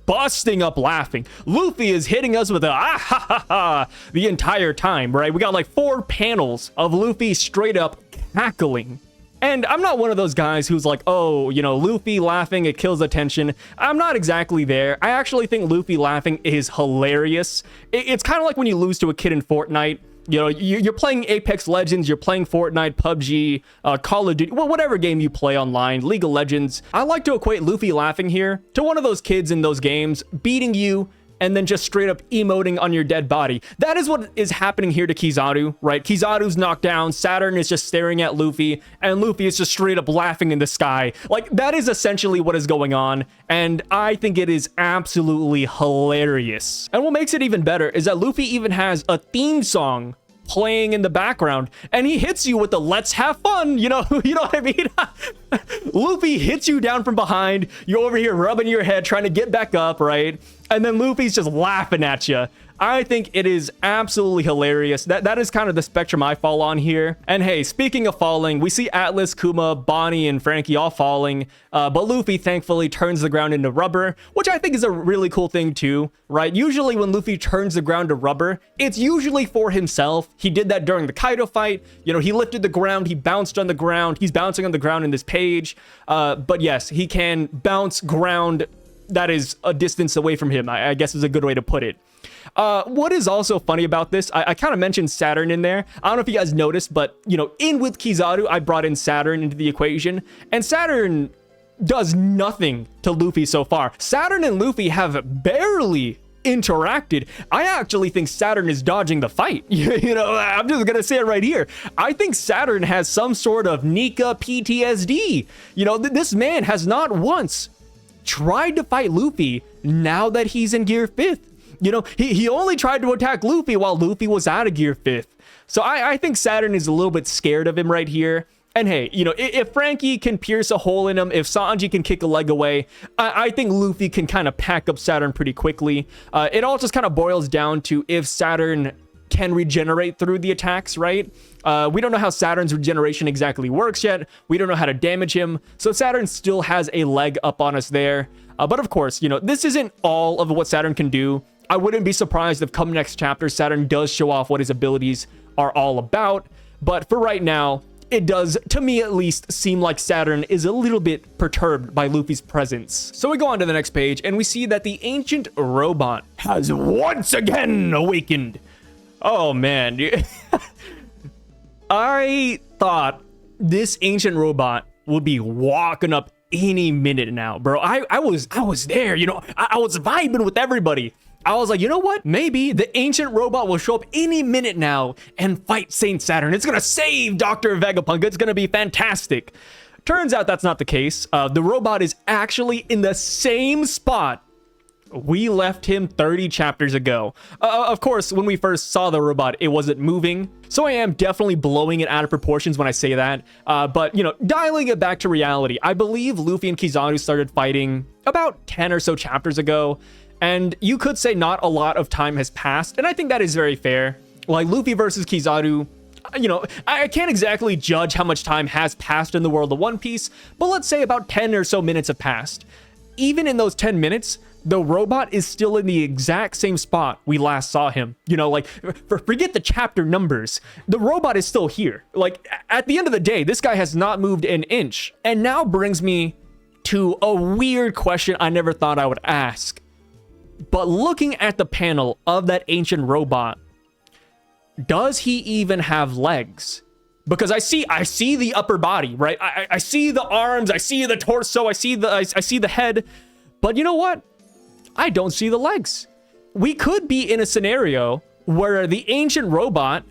busting up laughing. Luffy is hitting us with a ah ha ha ha the entire time, right? We got like 4 panels of Luffy straight up cackling. And I'm not one of those guys who's like, oh, you know, Luffy laughing, it kills attention. I'm not exactly there. I actually think Luffy laughing is hilarious. It's kind of like when you lose to a kid in Fortnite. You know, you're playing Apex Legends, you're playing Fortnite, PUBG, Call of Duty, well, whatever game you play online, League of Legends. I like to equate Luffy laughing here to one of those kids in those games beating you and then just straight up emoting on your dead body. That is what is happening here to Kizaru, right? Kizaru's knocked down, Saturn is just staring at Luffy, and Luffy is just straight up laughing in the sky. Like, that is essentially what is going on, and I think it is absolutely hilarious. And what makes it even better is that Luffy even has a theme song playing in the background, and he hits you with the "let's have fun," you know what I mean? Luffy hits you down from behind, you're over here rubbing your head trying to get back up, right? And then Luffy's just laughing at you. I think it is absolutely hilarious. That is kind of the spectrum I fall on here. And hey, speaking of falling, we see Atlas, Kuma, Bonney, and Frankie all falling, but Luffy thankfully turns the ground into rubber, which I think is a really cool thing too, right? Usually when Luffy turns the ground to rubber, it's usually for himself. He did that during the Kaido fight. You know, he lifted the ground, he bounced on the ground, he's bouncing on the ground in this page. But yes, he can bounce ground that is a distance away from him, I guess is a good way to put it. What is also funny about this, I kind of mentioned Saturn in there. I don't know if you guys noticed, but, you know, in with Kizaru, I brought in Saturn into the equation, and Saturn does nothing to Luffy so far. Saturn and Luffy have barely interacted. I actually think Saturn is dodging the fight. You know, I'm just gonna say it right here. I think Saturn has some sort of Nika PTSD. You know, this man has not once tried to fight Luffy now that he's in Gear 5th. You know, he only tried to attack Luffy while Luffy was out of Gear 5th. So I think Saturn is a little bit scared of him right here. And hey, you know, if Frankie can pierce a hole in him, if Sanji can kick a leg away, I think Luffy can kind of pack up Saturn pretty quickly. It all just kind of boils down to if Saturn can regenerate through the attacks, right? We don't know how Saturn's regeneration exactly works yet. We don't know how to damage him. So Saturn still has a leg up on us there. But of course, you know, this isn't all of what Saturn can do. I wouldn't be surprised if come next chapter, Saturn does show off what his abilities are all about. But for right now, it does, to me at least, seem like Saturn is a little bit perturbed by Luffy's presence. So we go on to the next page, and we see that the ancient robot has once again awakened. Oh man, I thought this ancient robot would be walking up any minute now, bro. I was there, you know, I was vibing with everybody. I was like, you know what? Maybe the ancient robot will show up any minute now and fight Saint Saturn. It's gonna save Dr. Vegapunk. It's gonna be fantastic. Turns out that's not the case. The robot is actually in the same spot we left him 30 chapters ago. Of course, when we first saw the robot, it wasn't moving. So I am definitely blowing it out of proportions when I say that. But, you know, dialing it back to reality, I believe Luffy and Kizaru started fighting about 10 or so chapters ago. And you could say not a lot of time has passed. And I think that is very fair. Like Luffy versus Kizaru, you know, I can't exactly judge how much time has passed in the world of One Piece, but let's say about 10 or so minutes have passed. Even in those 10 minutes, the robot is still in the exact same spot we last saw him. You know, like, forget the chapter numbers. The robot is still here. Like, at the end of the day, this guy has not moved an inch. And now brings me to a weird question I never thought I would ask. But looking at the panel of that ancient robot, does he even have legs? Because I see the upper body, right? I see the arms, I see the torso, I see the head. But you know what? I don't see the legs. We could be in a scenario where the ancient robot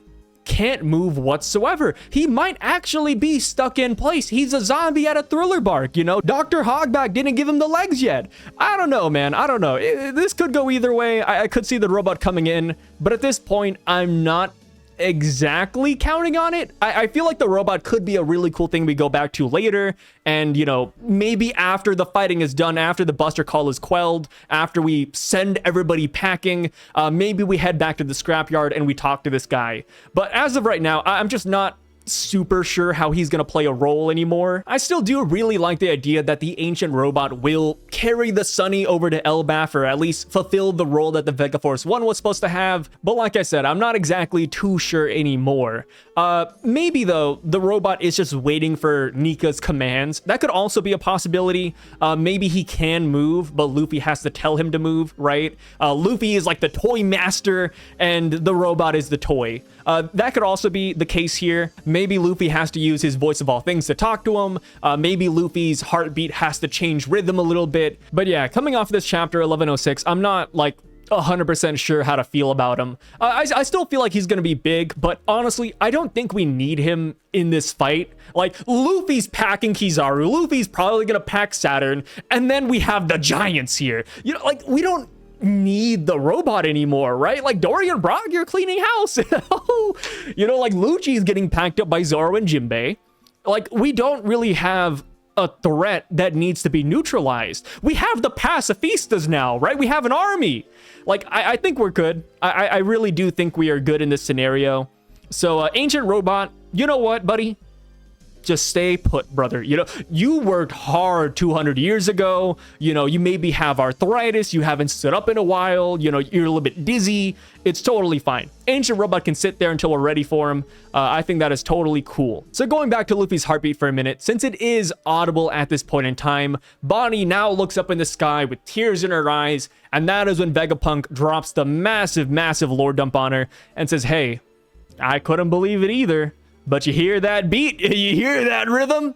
can't move whatsoever. He might actually be stuck in place. He's a zombie at a Thriller bark, you know? Dr. Hogback didn't give him the legs yet. I don't know, man. I don't know. This could go either way. I could see the robot coming in, but at this point, I'm not exactly counting on it. I feel like the robot could be a really cool thing we go back to later, and you know, maybe after the fighting is done, after the Buster Call is quelled, after we send everybody packing, maybe we head back to the scrapyard and we talk to this guy. But as of right now, I'm just not super sure how he's gonna play a role anymore. I still do really like the idea that the ancient robot will carry the Sunny over to Elbaf, or at least fulfill the role that the Vega Force 1 was supposed to have, but like I said, I'm not exactly too sure anymore. Maybe though, the robot is just waiting for Nika's commands. That could also be a possibility. Maybe he can move, but Luffy has to tell him to move, right? Luffy is like the toy master, and the robot is the toy. That could also be the case here. Maybe Luffy has to use his voice of all things to talk to him. Maybe Luffy's heartbeat has to change rhythm a little bit. But yeah, coming off this chapter 1106, I'm not like 100% sure how to feel about him. I still feel like he's gonna be big, but honestly, I don't think we need him in this fight. Like, Luffy's packing Kizaru, Luffy's probably gonna pack Saturn, and then we have the giants here. You know, like, we don't need the robot anymore, right? Like, Dorian Brock, you're cleaning house. You know, like, Lucci's getting packed up by Zoro and Jinbei. Like, we don't really have a threat that needs to be neutralized. We have the pacifistas now, right? We have an army. Like, I think we're good. I really do think we are good in this scenario. So, ancient robot, you know what, buddy? Just stay put, brother. You know, you worked hard 200 years ago. You know, you maybe have arthritis. You haven't stood up in a while. You know, you're a little bit dizzy. It's totally fine. Ancient robot can sit there until we're ready for him. I think that is totally cool. So going back to Luffy's heartbeat for a minute, since it is audible at this point in time, Bonney now looks up in the sky with tears in her eyes, and that is when Vegapunk drops the massive, massive lore dump on her and says, hey, I couldn't believe it either. But you hear that beat? You hear that rhythm?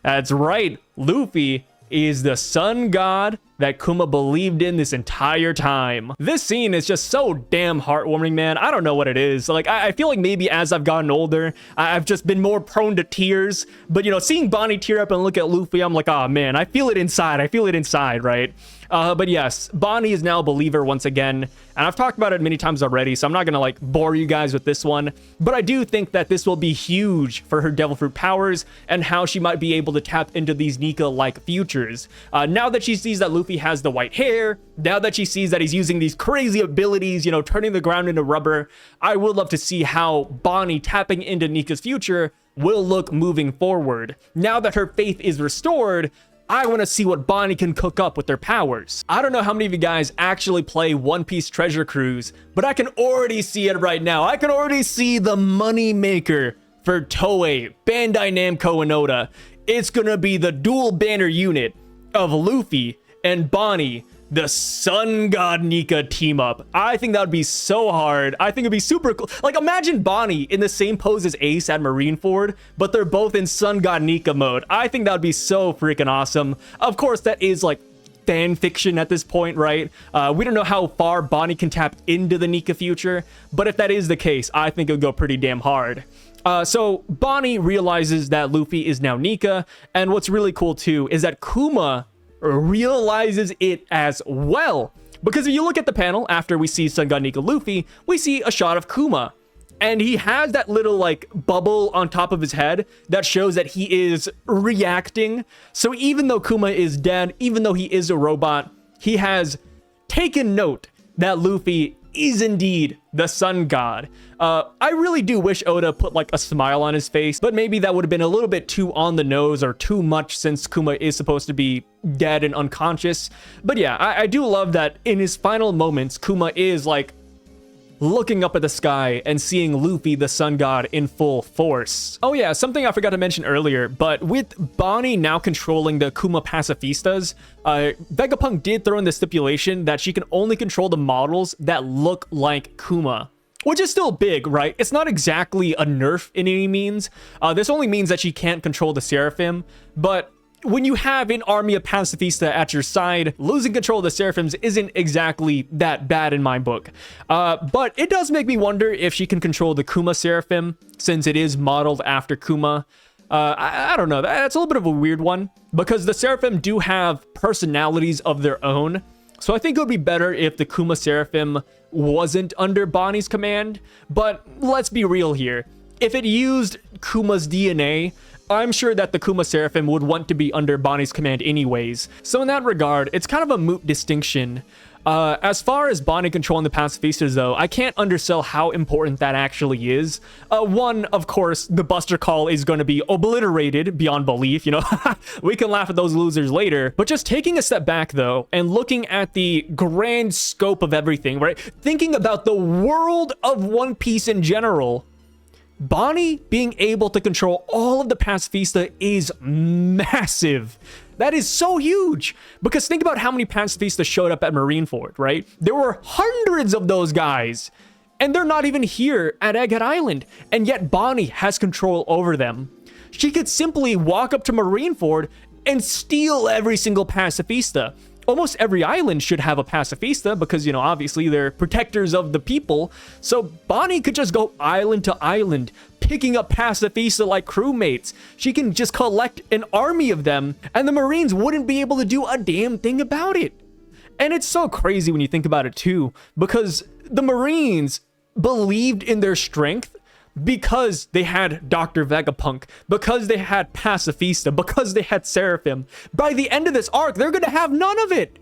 That's right. Luffy is the sun god that Kuma believed in this entire time. This scene is just so damn heartwarming, man. I don't know what it is. Like, I feel like maybe as I've gotten older, I've just been more prone to tears. But, you know, seeing Bonney tear up and look at Luffy, I'm like, oh, man, I feel it inside. I feel it inside, right? But yes, Bonney is now a believer once again, and I've talked about it many times already, so I'm not gonna like bore you guys with this one, but I do think that this will be huge for her Devil Fruit powers and how she might be able to tap into these Nika-like futures. Now that she sees that Luffy has the white hair, now that she sees that he's using these crazy abilities, you know, turning the ground into rubber, I would love to see how Bonney tapping into Nika's future will look moving forward. Now that her faith is restored, I want to see what Bonney can cook up with their powers. I don't know how many of you guys actually play One Piece Treasure Cruise, but I can already see it right now. I can already see the money maker for Toei, Bandai Namco, and Oda. It's gonna be the dual banner unit of Luffy and Bonney, the Sun God Nika team up. I think that would be so hard. I think it'd be super cool. Like, imagine Bonney in the same pose as Ace at Marineford, but they're both in Sun God Nika mode. I think that would be so freaking awesome. Of course, that is like fan fiction at this point, right? We don't know how far Bonney can tap into the Nika future, but if that is the case, I think it would go pretty damn hard. So Bonney realizes that Luffy is now Nika, and what's really cool too is that Kuma realizes it as well. Because if you look at the panel after we see Sun God Nika Luffy, we see a shot of Kuma. And he has that little like bubble on top of his head that shows that he is reacting. So even though Kuma is dead, even though he is a robot, he has taken note that Luffy is indeed the sun god. I really do wish Oda put like a smile on his face, but maybe that would have been a little bit too on the nose or too much since Kuma is supposed to be dead and unconscious. But yeah, I do love that in his final moments, Kuma is like looking up at the sky and seeing Luffy, the sun god, in full force. Oh yeah, something I forgot to mention earlier, but with Bonney now controlling the Kuma pacifistas, Vegapunk did throw in the stipulation that she can only control the models that look like Kuma. Which is still big, right? It's not exactly a nerf in any means. This only means that she can't control the Seraphim, but when you have an army of pacifista at your side, losing control of the Seraphims isn't exactly that bad in my book. But it does make me wonder if she can control the Kuma Seraphim, since it is modeled after Kuma. I don't know, that's a little bit of a weird one, because the Seraphim do have personalities of their own. So I think it would be better if the Kuma Seraphim wasn't under Bonney's command. But let's be real here. If it used Kuma's DNA, I'm sure that the Kuma Seraphim would want to be under Bonney's command anyways. So in that regard, it's kind of a moot distinction. As far as Bonney controlling the pacifistas, though, I can't undersell how important that actually is. One, of course, the Buster Call is going to be obliterated beyond belief, you know. We can laugh at those losers later. But just taking a step back, though, and looking at the grand scope of everything, right? Thinking about the world of One Piece in general, Bonney being able to control all of the pacifista is massive. That is so huge, because think about how many pacifistas showed up at Marineford, right? There were hundreds of those guys, and they're not even here at Egghead Island, and yet Bonney has control over them. She could simply walk up to Marineford and steal every single pacifista. Almost every island should have a pacifista because, you know, obviously they're protectors of the people. So Bonney could just go island to island, picking up pacifista like crewmates. She can just collect an army of them, and the Marines wouldn't be able to do a damn thing about it. And it's so crazy when you think about it too, because the Marines believed in their strength because they had Dr. Vegapunk, because they had Pacifista, because they had Seraphim. By the end of this arc, they're going to have none of it.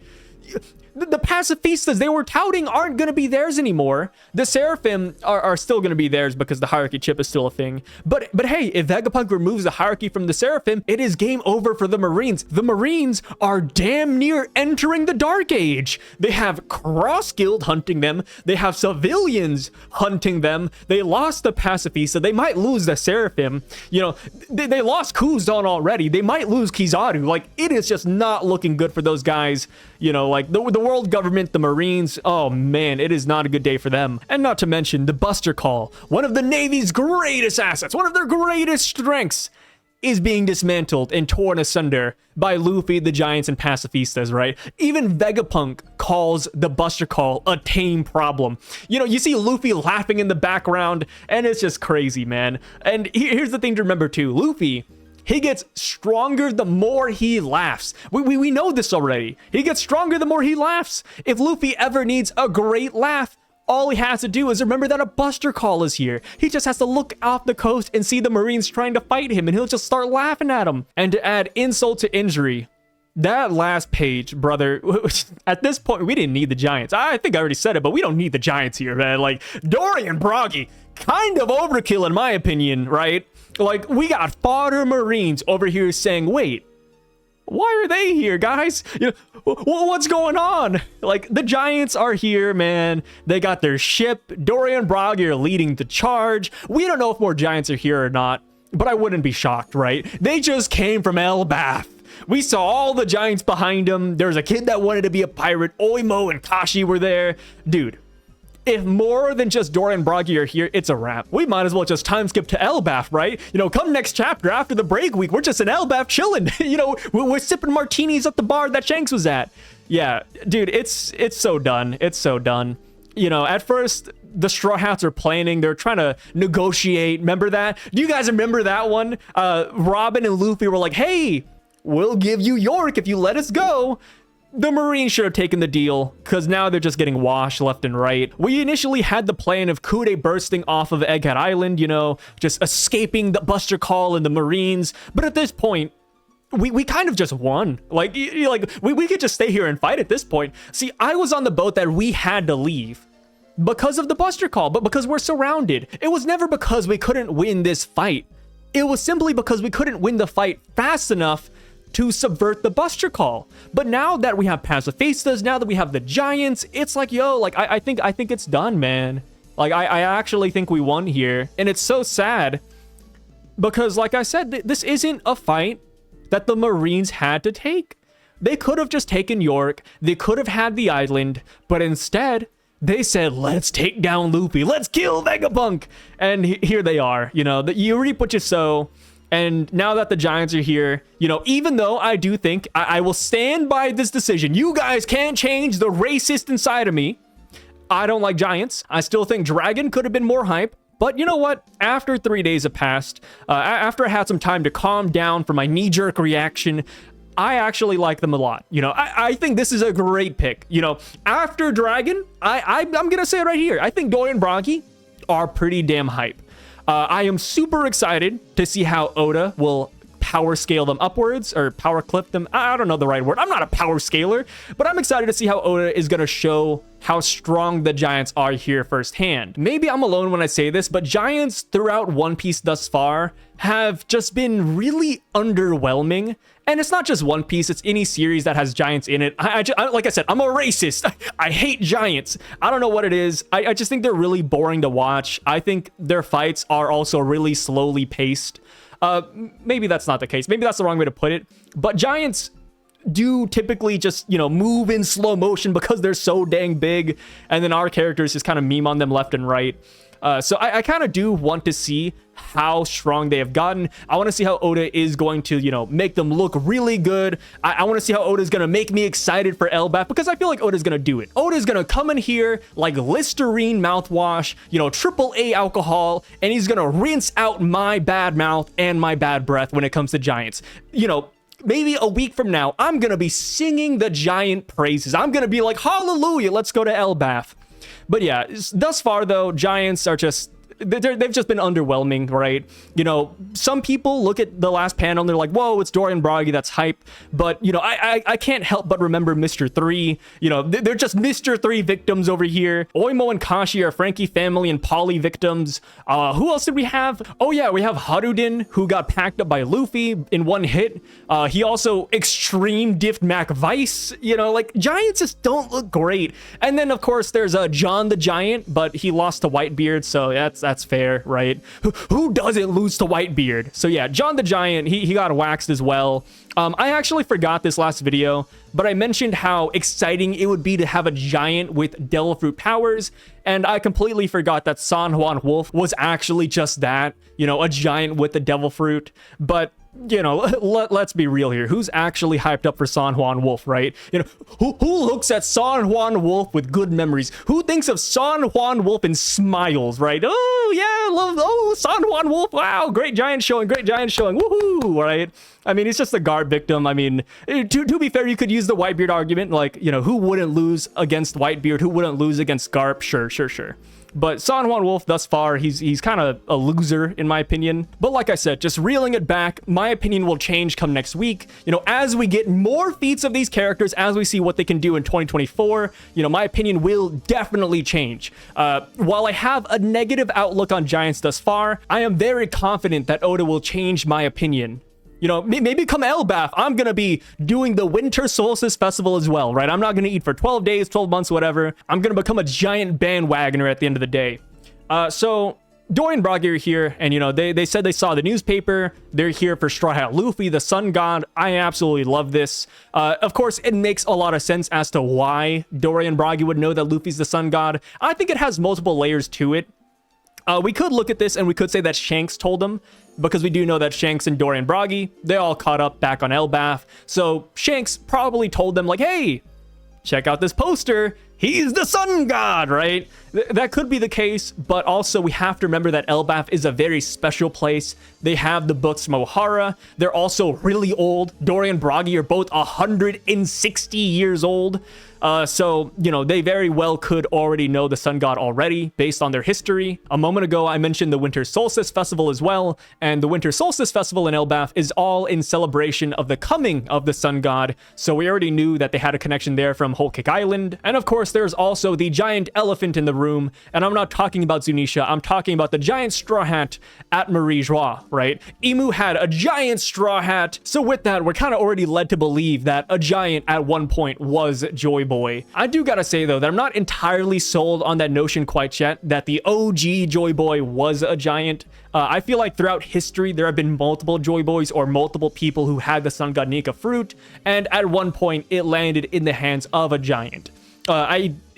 The pacifistas they were touting aren't going to be theirs anymore. The Seraphim are still going to be theirs because the hierarchy chip is still a thing. But hey, if Vegapunk removes the hierarchy from the Seraphim, it is game over for the Marines. The Marines are damn near entering the Dark Age. They have Cross-Guild hunting them. They have civilians hunting them. They lost the pacifista. They might lose the Seraphim. You know, they lost Kuzan already. They might lose Kizaru. Like, it is just not looking good for those guys. You know, like the world government, the Marines, oh man, it is not a good day for them. And not to mention the Buster Call, one of the Navy's greatest assets, one of their greatest strengths, is being dismantled and torn asunder by Luffy, the Giants, and pacifistas, right? Even Vegapunk calls the Buster Call a tame problem. You know, you see Luffy laughing in the background, and it's just crazy, man. And here's the thing to remember too, Luffy, he gets stronger the more he laughs. We know this already. He gets stronger the more he laughs. If Luffy ever needs a great laugh, all he has to do is remember that a Buster Call is here. He just has to look off the coast and see the Marines trying to fight him, and he'll just start laughing at them. And to add insult to injury, that last page, brother, at this point, we didn't need the Giants. I think I already said it, but we don't need the Giants here, man. Like, Dory and Broggy, kind of overkill in my opinion, right? Like, we got fodder Marines over here saying, wait, why are they here, guys? You know, what's going on? Like, the Giants are here, man. They got their ship. Dory and Broggy are leading the charge. We don't know if more Giants are here or not, but I wouldn't be shocked, right? They just came from Elbaf. We saw all the Giants behind them. There's a kid that wanted to be a pirate. Oimo and Kashi were there. Dude, if more than just Dory and Broggy are here, it's a wrap. We might as well just time skip to Elbaf, right? You know, come next chapter after the break week, we're just in Elbaf chilling. You know, we're sipping martinis at the bar that Shanks was at. Yeah, dude, it's so done. It's so done. You know, at first, the Straw Hats are planning. They're trying to negotiate. Remember that? Do you guys remember that one? Robin and Luffy were like, hey, we'll give you York if you let us go. The Marines should have taken the deal, because now they're just getting washed left and right. We initially had the plan of Kude bursting off of Egghead Island, you know, just escaping the Buster Call and the Marines. But at this point, we kind of just won. Like, we could just stay here and fight at this point. See, I was on the boat that we had to leave because of the Buster Call, but because we're surrounded. It was never because we couldn't win this fight. It was simply because we couldn't win the fight fast enough to subvert the Buster Call. But now that we have pacifistas, now that we have the Giants, it's like, yo, like, I think it's done, man. Like, I actually think we won here. And it's so sad because, like I said, this isn't a fight that the Marines had to take. They could have just taken York. They could have had the island, but instead they said, let's take down Luffy. Let's kill Vegapunk. And here they are, you know, you reap what you sow. And now that the Giants are here, you know, even though I do think I will stand by this decision, you guys can't change the racist inside of me. I don't like Giants. I still think Dragon could have been more hype. But you know what? After 3 days have passed, after I had some time to calm down from my knee-jerk reaction, I actually like them a lot. You know, I think this is a great pick. You know, after Dragon, I'm going to say it right here. I think Dory and Broggy are pretty damn hype. I am super excited to see how Oda will power scale them upwards or power clip them. I don't know the right word. I'm not a power scaler, but I'm excited to see how Oda is going to show how strong the giants are here firsthand. Maybe I'm alone when I say this, but giants throughout One Piece thus far have just been really underwhelming. And it's not just One Piece, it's any series that has giants in it. Like I said, I'm a racist. I hate giants. I don't know what it is. I just think they're really boring to watch. I think their fights are also really slowly paced. Maybe that's not the case. Maybe that's the wrong way to put it. But giants do typically just, you know, move in slow motion because they're so dang big. And then our characters just kind of meme on them left and right. So I kind of do want to see how strong they have gotten. I want to see how Oda is going to, you know, make them look really good. I want to see how Oda is going to make me excited for Elbaf, because I feel like Oda is going to do it. Oda is going to come in here like Listerine mouthwash, you know, AAA alcohol, and he's going to rinse out my bad mouth and my bad breath when it comes to giants. You know, maybe a week from now, I'm going to be singing the giant praises. I'm going to be like, hallelujah, let's go to Elbaf. But yeah, thus far though, giants are just, they've just been underwhelming, right? You know, some people look at the last panel and they're like, whoa, it's Dorian Bragi, that's hype. But, you know, I can't help but remember Mr. 3. You know, they're just Mr. 3 victims over here. Oimo and Kashi are Frankie family and Polly victims. Who else did we have? Oh yeah, we have Haruden, who got packed up by Luffy in one hit. He also extreme diffed Mac Vice. You know, like, giants just don't look great. And then, of course, there's John the Giant, but he lost to Whitebeard, so that's fair, right? Who doesn't lose to Whitebeard? So yeah, John the Giant, he got waxed as well. I actually forgot this last video, but I mentioned how exciting it would be to have a giant with Devil Fruit powers, and I completely forgot that San Juan Wolf was actually just that, you know, a giant with the Devil Fruit. But you know, let's be real here. Who's actually hyped up for San Juan Wolf, right? You know, who looks at San Juan Wolf with good memories? Who thinks of San Juan Wolf and smiles, right? Oh, yeah, San Juan Wolf. Wow, great giant showing, woohoo, right? I mean, he's just a guard victim. I mean, to be fair, you could use the Whitebeard argument, like, you know, who wouldn't lose against Whitebeard? Who wouldn't lose against Garp? Sure. But San Juan Wolf, thus far, he's kind of a loser, in my opinion. But like I said, just reeling it back, my opinion will change come next week. You know, as we get more feats of these characters, as we see what they can do in 2024, you know, my opinion will definitely change. While I have a negative outlook on giants thus far, I am very confident that Oda will change my opinion. You know, maybe come Elbaf, I'm going to be doing the Winter Solstice Festival as well, right? I'm not going to eat for 12 days, 12 months, whatever. I'm going to become a giant bandwagoner at the end of the day. So Dorian Bragi are here, and, you know, they said they saw the newspaper. They're here for Straw Hat Luffy, the sun god. I absolutely love this. Of course, it makes a lot of sense as to why Dorian Bragi would know that Luffy's the sun god. I think it has multiple layers to it. We could look at this and we could say that Shanks told them, because we do know that Shanks and Dorian Bragi, they all caught up back on Elbaf. So Shanks probably told them, like, hey, check out this poster. He's the sun god, right? That could be the case, but also we have to remember that Elbaf is a very special place. They have the books from Ohara. They're also really old. Dorian Bragi are both 160 years old. So, you know, they very well could already know the sun god already based on their history. A moment ago, I mentioned the Winter Solstice Festival as well, and the Winter Solstice Festival in Elbaf is all in celebration of the coming of the sun god. So we already knew that they had a connection there from Whole Cake Island. And of course, there's also the giant elephant in the room, and I'm not talking about Zunisha, I'm talking about the giant straw hat at Marie Joie, right? Imu had a giant straw hat, so with that, we're kind of already led to believe that a giant at one point was Joy Boy. I do gotta say though that I'm not entirely sold on that notion quite yet, that the OG Joy Boy was a giant. I feel like throughout history there have been multiple Joy Boys or multiple people who had the Sun God Nika fruit, and at one point it landed in the hands of a giant.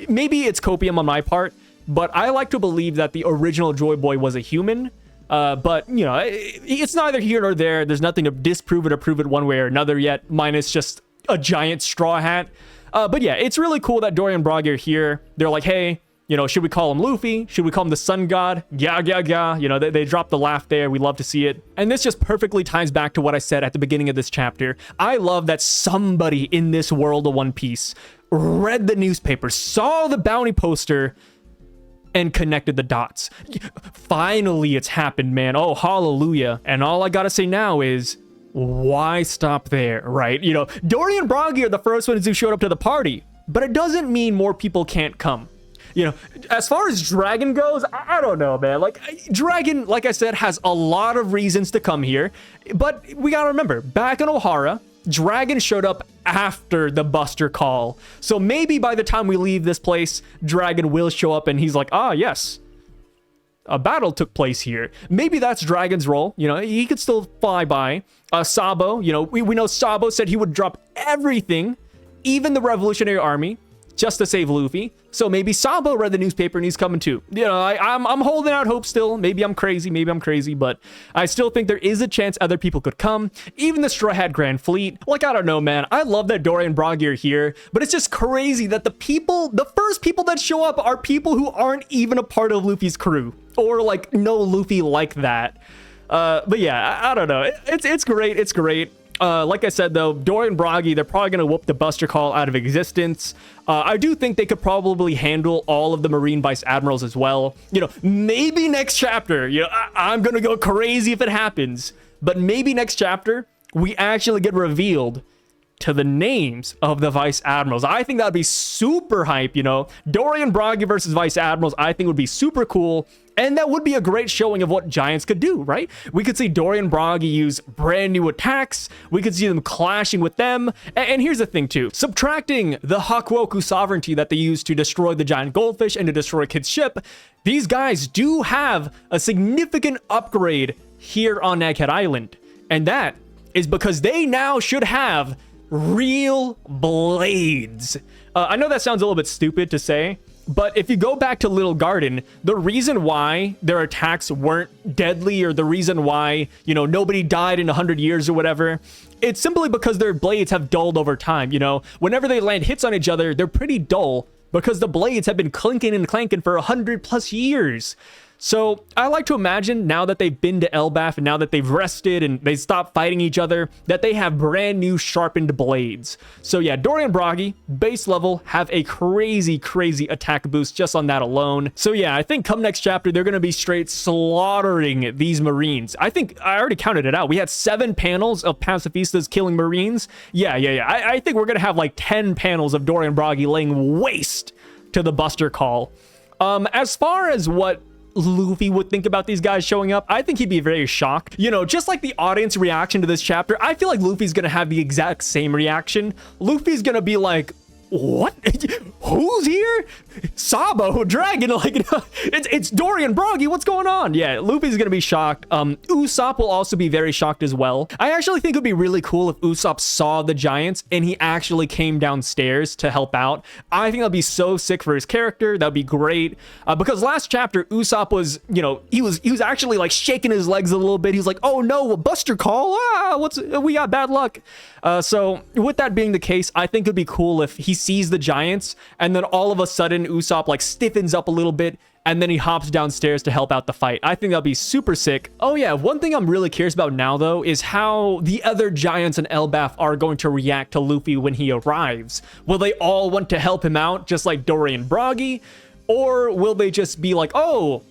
Maybe it's copium on my part, but I like to believe that the original Joy Boy was a human. But, you know, it's neither here nor there. There's nothing to disprove it or prove it one way or another yet, minus just a giant straw hat. But yeah, it's really cool that Dorian Bragi are here. They're like, hey, you know, should we call him Luffy? Should we call him the Sun God? Yeah. You know, they dropped the laugh there. We love to see it. And this just perfectly ties back to what I said at the beginning of this chapter. I love that somebody in this world of One Piece read the newspaper, saw the bounty poster, and connected the dots. Finally, it's happened, man. Oh, hallelujah. And all I gotta say now is, why stop there, right? You know, Dory and Broggy are the first ones who showed up to the party, but it doesn't mean more people can't come. You know, as far as Dragon goes, I don't know, man. Like, Dragon, like I said, has a lot of reasons to come here. But we gotta remember, back in Ohara, Dragon showed up after the Buster Call. So maybe by the time we leave this place, Dragon will show up and he's like, ah, yes, a battle took place here. Maybe that's Dragon's role. You know, he could still fly by. Sabo, you know, we know Sabo said he would drop everything, even the Revolutionary Army, just to save Luffy. So maybe Sabo read the newspaper and he's coming too. You know, I'm holding out hope still. Maybe I'm crazy, but I still think there is a chance other people could come. Even the Straw Hat Grand Fleet. Like, I don't know, man. I love that Dory and Broggy are here, but it's just crazy that the first people that show up are people who aren't even a part of Luffy's crew, or like know Luffy like that. But yeah, I don't know. It's great. It's great. Like I said, though, Dory and Broggy, they're probably going to whoop the Buster Call out of existence. I do think they could probably handle all of the Marine Vice Admirals as well. You know, maybe next chapter, you know, I'm going to go crazy if it happens. But maybe next chapter, we actually get revealed to the names of the Vice Admirals. I think that'd be super hype, you know. Dory and Broggy versus Vice Admirals, I think would be super cool. And that would be a great showing of what giants could do, right? We could see Dory and Broggy use brand new attacks. We could see them clashing with them. And here's the thing too. Subtracting the Hakuoku sovereignty that they used to destroy the giant goldfish and to destroy Kid's ship, these guys do have a significant upgrade here on Egghead Island. And that is because they now should have real blades. I know that sounds a little bit stupid to say, but if you go back to Little Garden, the reason why their attacks weren't deadly, or the reason why, you know, nobody died in 100 years or whatever, it's simply because their blades have dulled over time. You know, whenever they land hits on each other, they're pretty dull because the blades have been clinking and clanking for 100+ years. So I like to imagine, now that they've been to Elbaf and now that they've rested and they stopped fighting each other, that they have brand new sharpened blades. So yeah, Dory and Broggy, base level, have a crazy attack boost just on that alone. So yeah, I think come next chapter, they're going to be straight slaughtering these Marines. I think I already counted it out. We had 7 panels of pacifistas killing Marines. Yeah. I think we're going to have like 10 panels of Dory and Broggy laying waste to the Buster Call. As far as what Luffy would think about these guys showing up, I think he'd be very shocked. You know, just like the audience reaction to this chapter, I feel like Luffy's gonna have the exact same reaction. Luffy's gonna be like, what? Who's here? Sabo, Dragon, like, it's Dory and Broggy, what's going on? Yeah, Luffy's gonna be shocked. Usopp will also be very shocked as well. I actually think it would be really cool if Usopp saw the giants and he actually came downstairs to help out. I think that'd be so sick for his character. That'd be great. Because last chapter, Usopp was, you know, he was actually like shaking his legs a little bit. He was like, oh no, a Buster Call, we got bad luck. So with that being the case, I think it'd be cool if he sees the giants and then all of a sudden Usopp like stiffens up a little bit and then he hops downstairs to help out the fight. I think that'd be super sick. Oh yeah, one thing I'm really curious about now though is how the other giants in Elbaf are going to react to Luffy when he arrives. Will they all want to help him out just like Dory and Broggy? Or will they just be like, oh,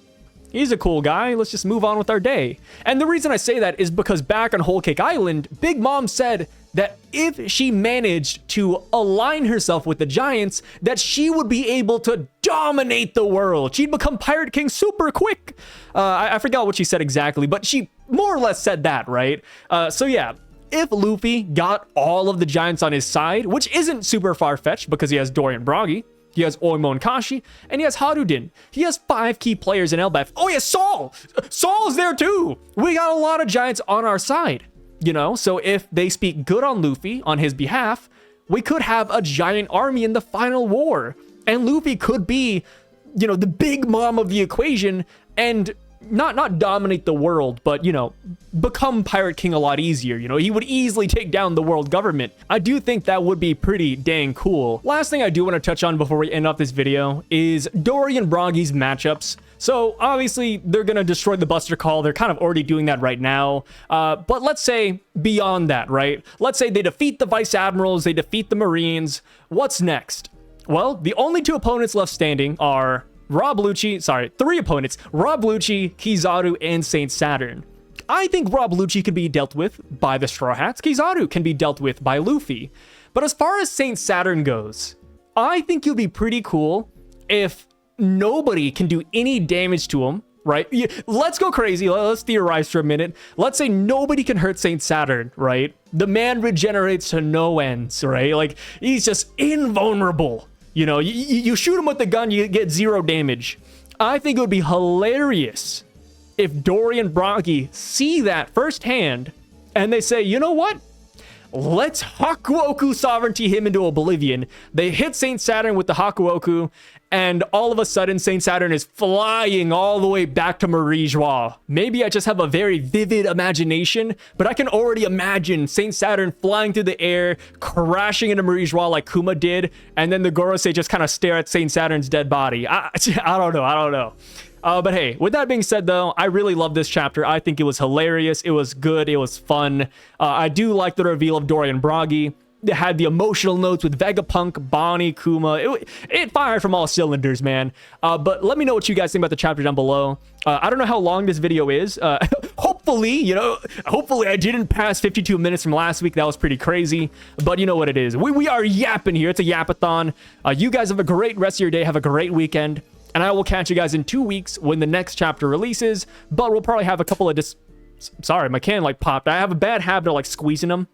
he's a cool guy, let's just move on with our day? And the reason I say that is because back on Whole Cake Island, Big Mom said that if she managed to align herself with the giants, that she would be able to dominate the world. She'd become Pirate King super quick. I forgot what she said exactly, but she more or less said that, right? So yeah, if Luffy got all of the giants on his side, which isn't super far-fetched because he has Dory and Broggy, he has Oimo and Kashi, and he has Haruden. He has 5 key players in Elbaf. Oh yeah, Saul! Saul's there too! We got a lot of giants on our side. You know, so if they speak good on Luffy on his behalf, we could have a giant army in the final war. And Luffy could be, you know, the big mom of the equation and not dominate the world, but, you know, become Pirate King a lot easier. You know, he would easily take down the world government. I do think that would be pretty dang cool. Last thing I do want to touch on before we end off this video is Dory and Broggy's matchups. So obviously they're going to destroy the Buster Call. They're kind of already doing that right now. But let's say beyond that, right? Let's say they defeat the Vice Admirals, they defeat the Marines. What's next? Well, the only 2 opponents left standing are 3 opponents, Rob Lucci, Kizaru, and Saint Saturn. I think Rob Lucci can be dealt with by the Straw Hats. Kizaru can be dealt with by Luffy. But as far as Saint Saturn goes, I think it'll be pretty cool if nobody can do any damage to him, right? Let's go crazy. Let's theorize for a minute. Let's say nobody can hurt Saint Saturn, right? The man regenerates to no ends, right? Like, he's just invulnerable. You know, you shoot him with the gun, you get 0 damage. I think it would be hilarious if Dory and Bragi see that firsthand and they say, you know what? Let's Hakuoku sovereignty him into oblivion. They hit Saint Saturn with the Hakuoku, and all of a sudden Saint Saturn is flying all the way back to Marie Joie. Maybe I just have a very vivid imagination, but I can already imagine Saint Saturn flying through the air, crashing into Marie Joie like Kuma did, and then the Gorosei just kind of stare at Saint Saturn's dead body. I don't know. But hey, with that being said, though, I really love this chapter. I think it was hilarious. It was good. It was fun. I do like the reveal of Dory and Bragi. It had the emotional notes with Vegapunk, Bonney, Kuma. It fired from all cylinders, man. But let me know what you guys think about the chapter down below. I don't know how long this video is. Hopefully I didn't pass 52 minutes from last week. That was pretty crazy. But you know what it is. We are yapping here. It's a yapathon. You guys have a great rest of your day. Have a great weekend. And I will catch you guys in 2 weeks when the next chapter releases. But we'll probably have a couple of sorry, my can like popped. I have a bad habit of like squeezing them.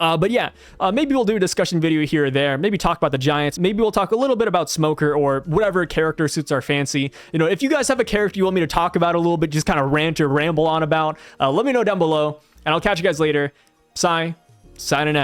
But yeah, maybe we'll do a discussion video here or there. Maybe talk about the Giants. Maybe we'll talk a little bit about Smoker or whatever character suits our fancy. You know, if you guys have a character you want me to talk about a little bit, just kind of rant or ramble on about, let me know down below. And I'll catch you guys later. Psy, signing out.